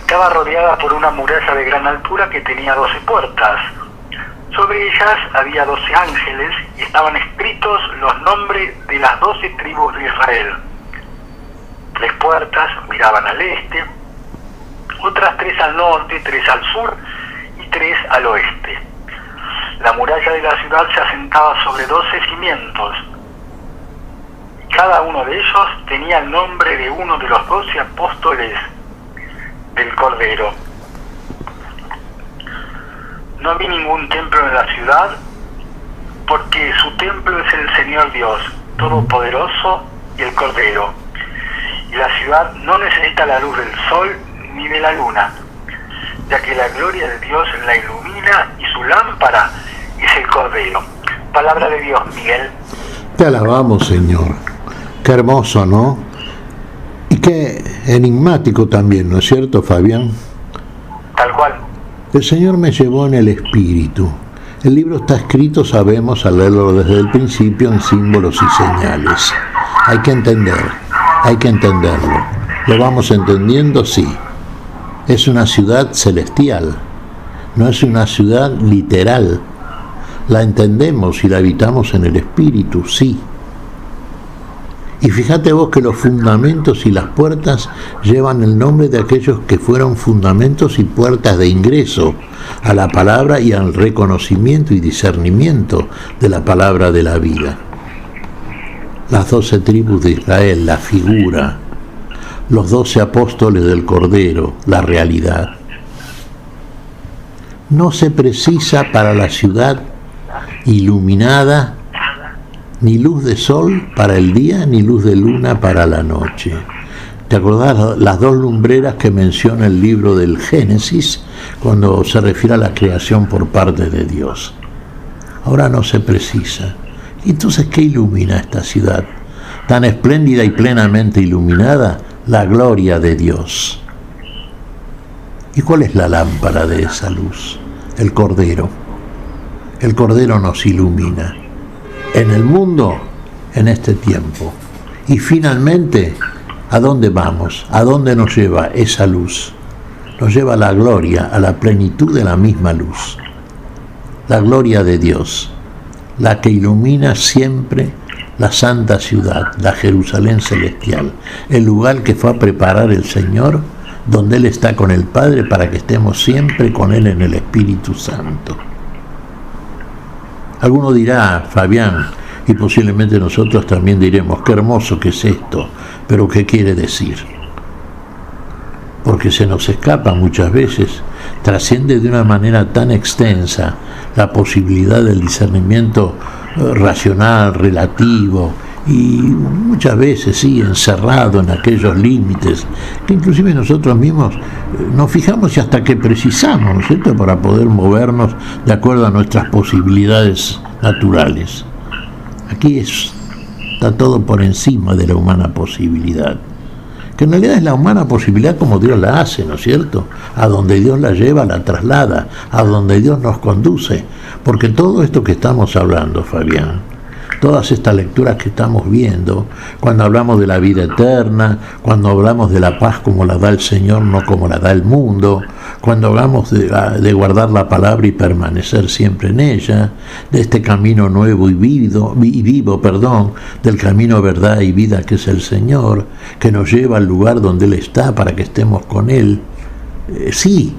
Estaba rodeada por una muralla de gran altura que tenía 12 puertas. Sobre ellas había 12 ángeles y estaban escritos los nombres de las 12 tribus de Israel. 3 puertas miraban al este, otras 3 al norte, 3 al sur y 3 al oeste. La muralla de la ciudad se asentaba sobre 12 cimientos. Cada uno de ellos tenía el nombre de uno de los 12 apóstoles del Cordero. No vi ningún templo en la ciudad, porque su templo es el Señor Dios, Todopoderoso y el Cordero. Y la ciudad no necesita la luz del sol ni de la luna, ya que la gloria de Dios la ilumina y su lámpara es el Cordero. Palabra de Dios, Miguel. Te alabamos, Señor. Qué hermoso, ¿no? Y qué enigmático también, ¿no es cierto, Fabián? Tal cual. El Señor me llevó en el Espíritu. El libro está escrito, sabemos, al leerlo desde el principio, en símbolos y señales. Hay que entenderlo. ¿Lo vamos entendiendo? Sí. Es una ciudad celestial, no es una ciudad literal. La entendemos y la habitamos en el Espíritu, sí. Y fíjate vos que los fundamentos y las puertas llevan el nombre de aquellos que fueron fundamentos y puertas de ingreso a la palabra y al reconocimiento y discernimiento de la palabra de la vida. Las 12 tribus de Israel, la figura, los 12 apóstoles del Cordero, la realidad. No se precisa para la ciudad iluminada ni luz de sol para el día, ni luz de luna para la noche. ¿Te acordás las dos lumbreras que menciona el libro del Génesis cuando se refiere a la creación por parte de Dios? Ahora no se precisa. Entonces, ¿qué ilumina esta ciudad? Tan espléndida y plenamente iluminada, la gloria de Dios. ¿Y cuál es la lámpara de esa luz? El Cordero. El Cordero nos ilumina. En el mundo, en este tiempo. Y finalmente, ¿a dónde vamos? ¿A dónde nos lleva esa luz? Nos lleva a la gloria, a la plenitud de la misma luz. La gloria de Dios, la que ilumina siempre la santa ciudad, la Jerusalén celestial, el lugar que fue a preparar el Señor, donde Él está con el Padre para que estemos siempre con Él en el Espíritu Santo. Alguno dirá, Fabián, y posiblemente nosotros también diremos, qué hermoso que es esto, pero ¿qué quiere decir? Porque se nos escapa muchas veces, trasciende de una manera tan extensa la posibilidad del discernimiento racional, relativo, y muchas veces sí, encerrado en aquellos límites que inclusive nosotros mismos nos fijamos y hasta que precisamos, ¿no es cierto?, para poder movernos de acuerdo a nuestras posibilidades naturales. Aquí está todo por encima de la humana posibilidad, que en realidad es la humana posibilidad como Dios la hace, ¿no es cierto? A donde Dios la lleva, la traslada, a donde Dios nos conduce, porque todo esto que estamos hablando, Fabián, todas estas lecturas que estamos viendo, cuando hablamos de la vida eterna, cuando hablamos de la paz como la da el Señor, no como la da el mundo, cuando hablamos de guardar la palabra y permanecer siempre en ella, de este camino nuevo y vivo, del camino verdad y vida que es el Señor, que nos lleva al lugar donde Él está para que estemos con Él. Sí,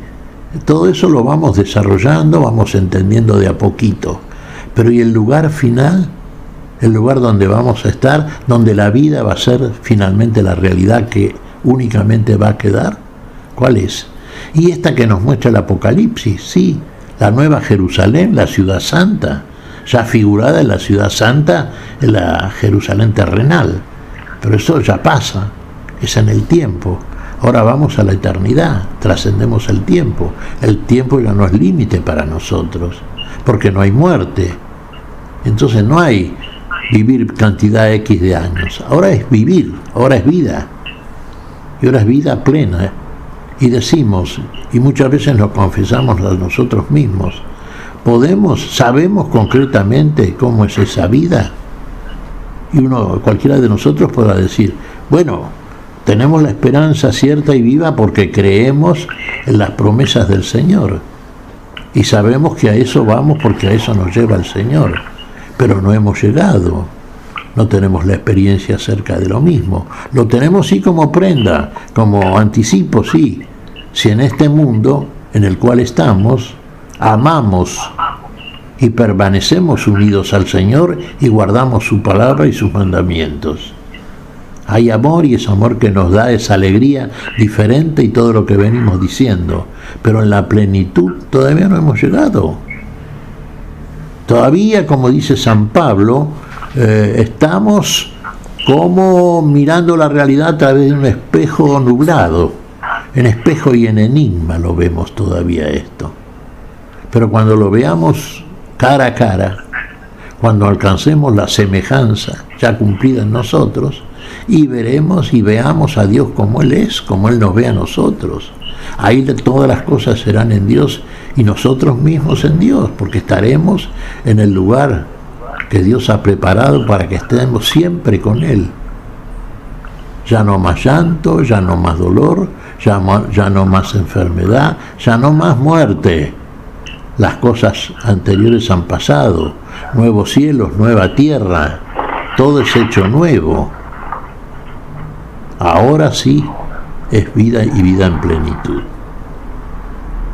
todo eso lo vamos desarrollando, vamos entendiendo de a poquito, pero ¿y el lugar final? El lugar donde vamos a estar, donde la vida va a ser finalmente la realidad que únicamente va a quedar. ¿Cuál es? Y esta que nos muestra el Apocalipsis, sí, la Nueva Jerusalén, la ciudad santa, ya figurada en la ciudad santa, en la Jerusalén terrenal. Pero eso ya pasa, es en el tiempo. Ahora vamos a la eternidad, trascendemos el tiempo. El tiempo ya no es límite para nosotros, porque no hay muerte. Entonces no hay vivir cantidad X de años. Ahora es vivir, ahora es vida. Y ahora es vida plena. Y decimos, y muchas veces nos confesamos a nosotros mismos, sabemos concretamente cómo es esa vida. Y cualquiera de nosotros podrá decir, bueno, tenemos la esperanza cierta y viva porque creemos en las promesas del Señor. Y sabemos que a eso vamos porque a eso nos lleva el Señor. Pero no hemos llegado, no tenemos la experiencia acerca de lo mismo. Lo tenemos sí como prenda, como anticipo, sí. Si en este mundo en el cual estamos, amamos y permanecemos unidos al Señor y guardamos su palabra y sus mandamientos. Hay amor y ese amor que nos da esa alegría diferente y todo lo que venimos diciendo. Pero en la plenitud todavía no hemos llegado. Todavía, como dice San Pablo, estamos como mirando la realidad a través de un espejo nublado. En espejo y en enigma lo vemos todavía esto. Pero cuando lo veamos cara a cara, cuando alcancemos la semejanza ya cumplida en nosotros, y veremos y veamos a Dios como Él es, como Él nos ve a nosotros, ahí todas las cosas serán en Dios y nosotros mismos en Dios, porque estaremos en el lugar que Dios ha preparado para que estemos siempre con Él. Ya no más llanto, ya no más dolor, ya no más enfermedad, ya no más muerte. Las cosas anteriores han pasado, nuevos cielos, nueva tierra, todo es hecho nuevo. Ahora sí es vida y vida en plenitud.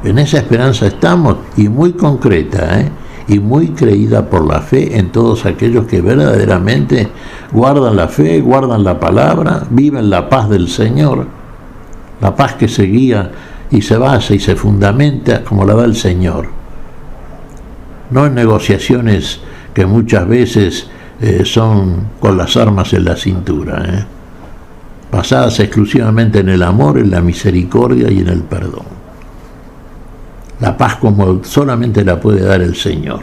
En esa esperanza estamos, y muy concreta, y muy creída por la fe en todos aquellos que verdaderamente guardan la fe, guardan la palabra, viven la paz del Señor, la paz que se guía y se basa y se fundamenta como la da el Señor. No en negociaciones que muchas veces son con las armas en la cintura, basadas exclusivamente en el amor, en la misericordia y en el perdón. La paz como solamente la puede dar el Señor,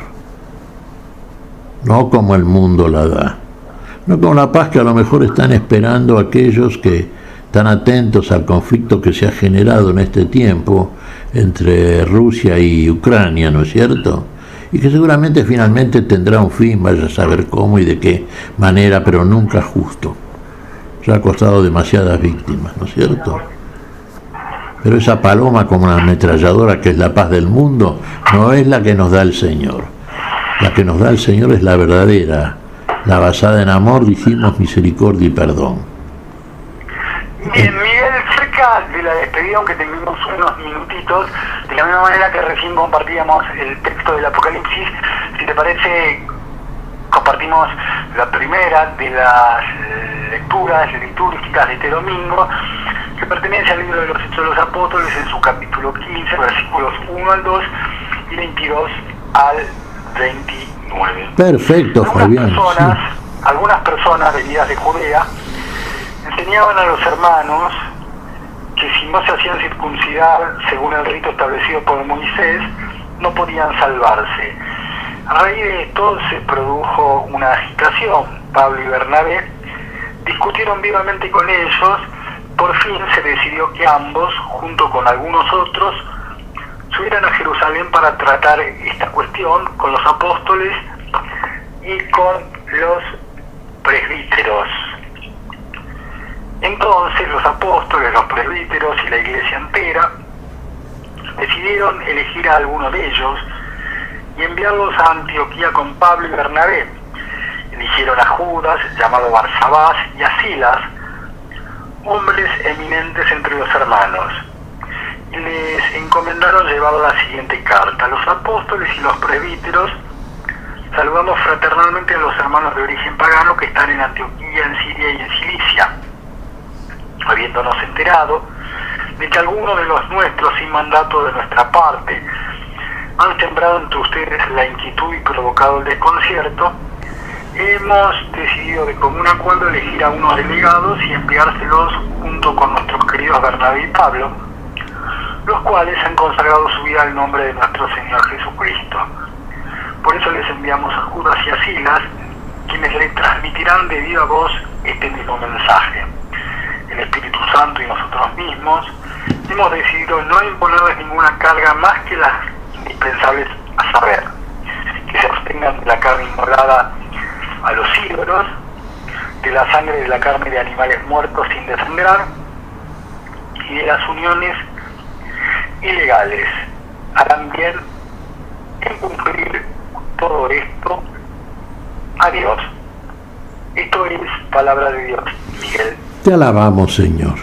no como el mundo la da, no como la paz que a lo mejor están esperando aquellos que están atentos al conflicto que se ha generado en este tiempo entre Rusia y Ucrania, ¿no es cierto? Y que seguramente finalmente tendrá un fin, vaya a saber cómo y de qué manera, pero nunca justo. Ya ha costado demasiadas víctimas, ¿no es cierto? Pero esa paloma como una ametralladora que es la paz del mundo, no es la que nos da el Señor. La que nos da el Señor es la verdadera, la basada en amor, dijimos, misericordia y perdón. Bien, Miguel, cerca de la despedida, aunque tengamos unos minutitos, de la misma manera que recién compartíamos el texto del Apocalipsis, si te parece, compartimos la primera de las lecturas litúrgicas de este domingo, que pertenece al libro de los Hechos de los Apóstoles en su capítulo 15, versículos 1 al 2 y 22 al 29. Perfecto, Fabián. Algunas personas venidas de Judea enseñaban a los hermanos que si no se hacían circuncidar según el rito establecido por Moisés, no podían salvarse. A raíz de esto se produjo una agitación. Pablo y Bernabé discutieron vivamente con ellos. Por fin se decidió que ambos, junto con algunos otros, subieran a Jerusalén para tratar esta cuestión con los apóstoles y con los presbíteros. Entonces los apóstoles, los presbíteros y la iglesia entera decidieron elegir a alguno de ellos y enviarlos a Antioquía con Pablo y Bernabé. Eligieron a Judas, llamado Barsabás, y a Silas, hombres eminentes entre los hermanos, y les encomendaron llevar la siguiente carta: los apóstoles y los presbíteros saludamos fraternalmente a los hermanos de origen pagano que están en Antioquía, en Siria y en Cilicia, habiéndonos enterado de que algunos de los nuestros, sin mandato de nuestra parte, han sembrado entre ustedes la inquietud y provocado el desconcierto, hemos decidido de común acuerdo elegir a unos delegados y enviárselos junto con nuestros queridos Bernabé y Pablo, los cuales han consagrado su vida al nombre de nuestro Señor Jesucristo. Por eso les enviamos a Judas y a Silas, quienes le transmitirán de viva voz este mismo mensaje. El Espíritu Santo y nosotros mismos hemos decidido no imponerles ninguna carga más que las indispensables, a saber, que se abstengan de la carne inmolada a los ídolos, de la sangre de la carne de animales muertos sin desangrar y de las uniones ilegales. Harán bien en cumplir todo esto a Dios. Esto es palabra de Dios, Miguel. Te alabamos, Señor.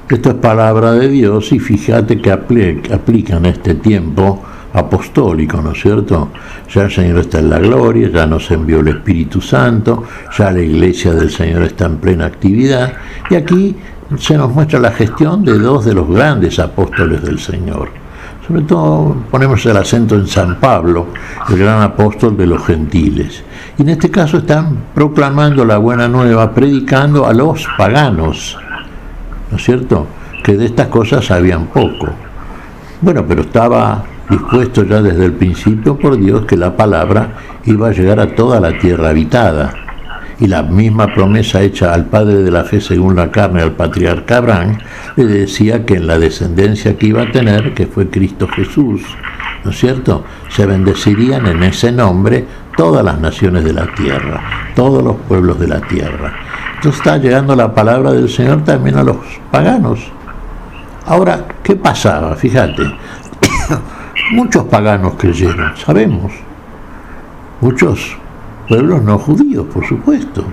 Esto es palabra de Dios y fíjate que aplica en este tiempo apostólico, ¿no es cierto? Ya el Señor está en la gloria, ya nos envió el Espíritu Santo, ya la iglesia del Señor está en plena actividad, y aquí se nos muestra la gestión de dos de los grandes apóstoles del Señor. Sobre todo ponemos el acento en San Pablo, el gran apóstol de los gentiles. Y en este caso están proclamando la buena nueva, predicando a los paganos, ¿no es cierto?, que de estas cosas sabían poco. Bueno, pero estaba dispuesto ya desde el principio por Dios que la palabra iba a llegar a toda la tierra habitada. Y la misma promesa hecha al padre de la fe según la carne, al patriarca Abraham, le decía que en la descendencia que iba a tener, que fue Cristo Jesús, ¿no es cierto?, se bendecirían en ese nombre todas las naciones de la tierra, todos los pueblos de la tierra. Entonces está llegando la palabra del Señor también a los paganos. Ahora, ¿qué pasaba? Fíjate, muchos paganos creyeron, sabemos, muchos pueblos no judíos, por supuesto,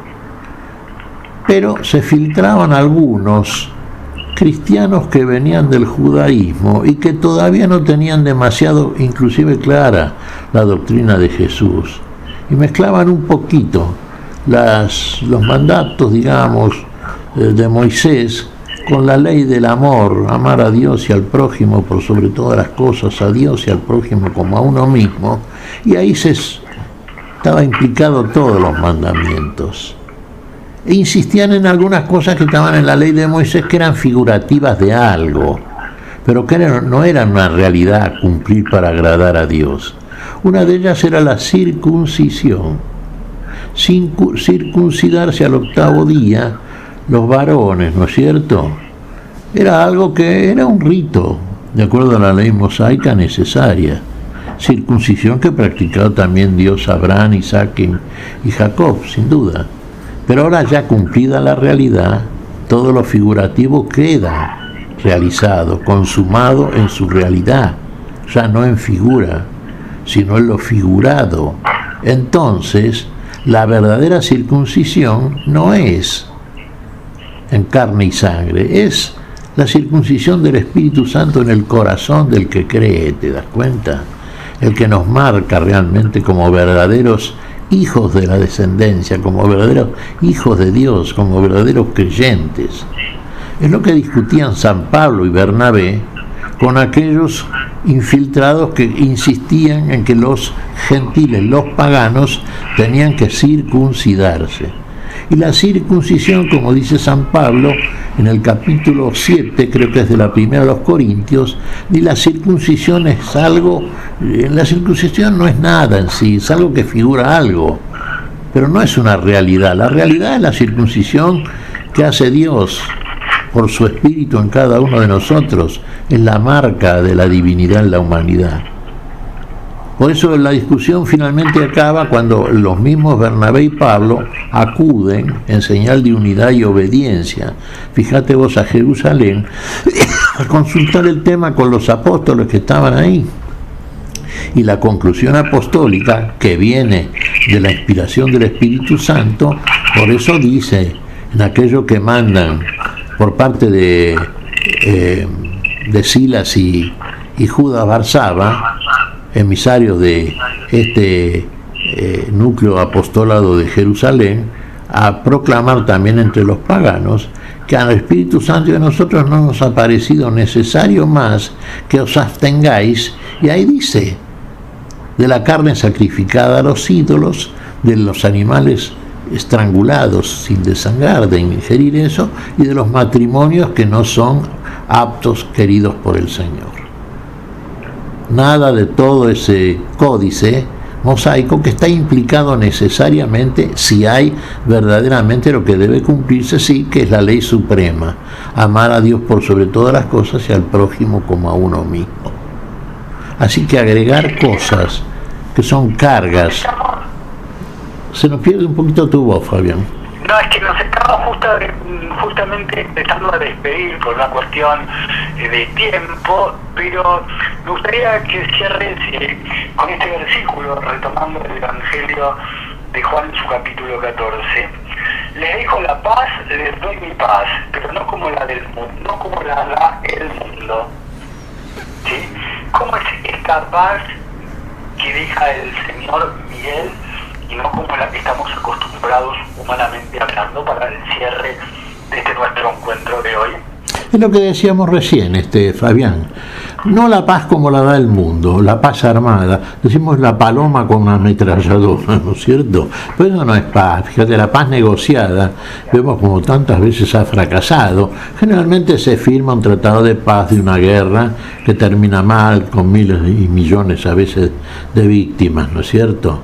pero se filtraban algunos cristianos que venían del judaísmo y que todavía no tenían demasiado, inclusive clara, la doctrina de Jesús, y mezclaban un poquito los mandatos, digamos, de Moisés con la ley del amor, amar a Dios y al prójimo por sobre todas las cosas, a Dios y al prójimo como a uno mismo, y ahí estaba implicado todos los mandamientos. E insistían en algunas cosas que estaban en la ley de Moisés que eran figurativas de algo, pero que no eran una realidad a cumplir para agradar a Dios. Una de ellas era la circuncisión. Circuncidarse al 8º día los varones, ¿no es cierto? Era algo que era un rito, de acuerdo a la ley mosaica necesaria. Circuncisión que practicaba también Dios a Abraham, Isaac y Jacob, sin duda. Pero ahora ya cumplida la realidad, todo lo figurativo queda realizado, consumado en su realidad, ya no en figura, sino en lo figurado. Entonces, la verdadera circuncisión no es en carne y sangre, es la circuncisión del Espíritu Santo en el corazón del que cree, ¿te das cuenta? El que nos marca realmente como verdaderos hijos de la descendencia, como verdaderos hijos de Dios, como verdaderos creyentes. Es lo que discutían San Pablo y Bernabé con aquellos infiltrados que insistían en que los gentiles, los paganos, tenían que circuncidarse. Y la circuncisión, como dice San Pablo en el capítulo 7, creo que es de la primera a los Corintios, ni la circuncisión es algo, la circuncisión no es nada en sí, es algo que figura algo, pero no es una realidad. La realidad es la circuncisión que hace Dios por su Espíritu en cada uno de nosotros, es la marca de la divinidad en la humanidad. Por eso la discusión finalmente acaba cuando los mismos Bernabé y Pablo acuden en señal de unidad y obediencia. Fíjate vos a Jerusalén a consultar el tema con los apóstoles que estaban ahí. Y la conclusión apostólica, que viene de la inspiración del Espíritu Santo, por eso dice, en aquello que mandan por parte de Silas y Judas Barsaba, emisarios de este núcleo apostolado de Jerusalén, a proclamar también entre los paganos que al Espíritu Santo de nosotros no nos ha parecido necesario más que os abstengáis, y ahí dice, de la carne sacrificada a los ídolos, de los animales estrangulados sin desangrar, de ingerir eso, y de los matrimonios que no son aptos, queridos por el Señor. Nada de todo ese códice mosaico que está implicado necesariamente si hay verdaderamente lo que debe cumplirse, sí, que es la ley suprema, amar a Dios por sobre todas las cosas y al prójimo como a uno mismo. Así que agregar cosas que son cargas. Se nos pierde un poquito tu voz, Fabián. No, es que nos estamos justamente empezando a despedir por una cuestión de tiempo, pero me gustaría que cierres con este versículo, retomando el Evangelio de Juan en su capítulo 14. Les dejo la paz, les doy mi paz, pero no como la del mundo, no como la da el mundo. ¿Sí? ¿Cómo es esta paz que deja el Señor Miguel y no como la que estamos acostumbrados humanamente hablando para el cierre de este nuestro encuentro de hoy? Es lo que decíamos recién, Fabián. No la paz como la da el mundo, la paz armada. Decimos la paloma con una ametralladora, ¿no es cierto? Pero eso no es paz. Fíjate, la paz negociada, vemos como tantas veces ha fracasado. Generalmente se firma un tratado de paz de una guerra que termina mal, con miles y millones a veces de víctimas, ¿no es cierto?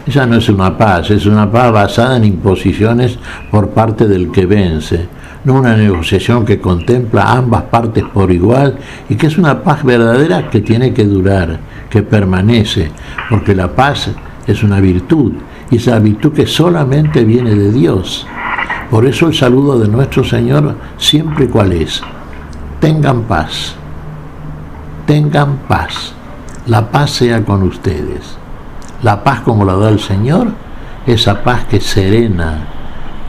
Esa no es una paz, es una paz basada en imposiciones por parte del que vence. No una negociación que contempla a ambas partes por igual y que es una paz verdadera que tiene que durar, que permanece, porque la paz es una virtud y esa virtud que solamente viene de Dios. Por eso el saludo de nuestro Señor siempre cuál es: tengan paz, la paz sea con ustedes. La paz como la da el Señor, esa paz que serena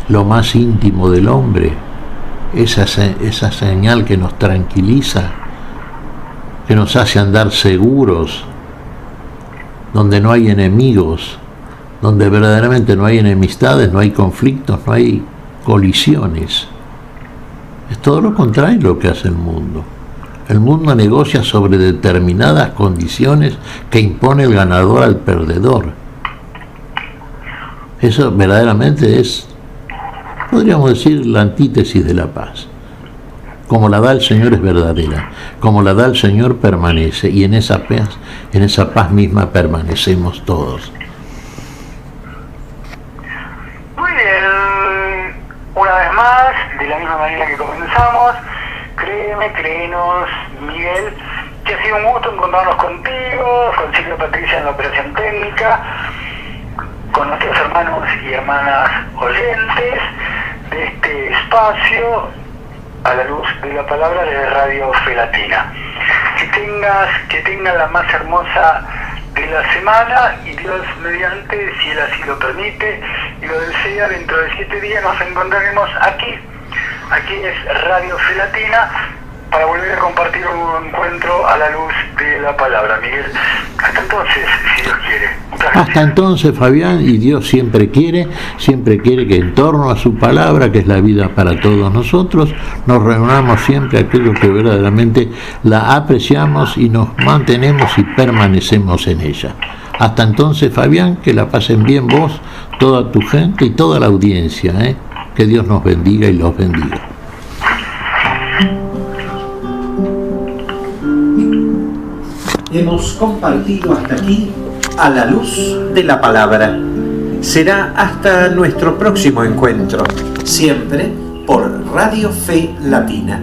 lo más íntimo del hombre, esa señal que nos tranquiliza, que nos hace andar seguros, donde no hay enemigos, donde verdaderamente no hay enemistades, no hay conflictos, no hay colisiones. Es todo lo contrario lo que hace el mundo. El mundo negocia sobre determinadas condiciones que impone el ganador al perdedor. Eso verdaderamente es, podríamos decir, la antítesis de la paz. Como la da el Señor es verdadera, como la da el Señor permanece, y en esa paz misma permanecemos todos. Muy bien, una vez más, de la misma manera que comenzamos, créenos, Miguel, que ha sido un gusto encontrarnos contigo, con Silvia Patricia en la operación técnica, con nuestros hermanos y hermanas oyentes de este espacio a la luz de la palabra de Radio Fe Latina. Que tengas la más hermosa de la semana y Dios mediante, si Él así lo permite y lo desea, dentro de 7 días nos encontraremos aquí es Radio Fe Latina, para volver a compartir un encuentro a la luz de la palabra. Miguel, hasta entonces, si Dios quiere. Muchas gracias. Hasta entonces, Fabián, y Dios siempre quiere que en torno a su palabra, que es la vida para todos nosotros, nos reunamos siempre aquellos que verdaderamente la apreciamos y nos mantenemos y permanecemos en ella. Hasta entonces, Fabián, que la pasen bien vos, toda tu gente y toda la audiencia, Que Dios nos bendiga y los bendiga. Hemos compartido hasta aquí a la luz de la palabra. Será hasta nuestro próximo encuentro, siempre por Radio Fe Latina.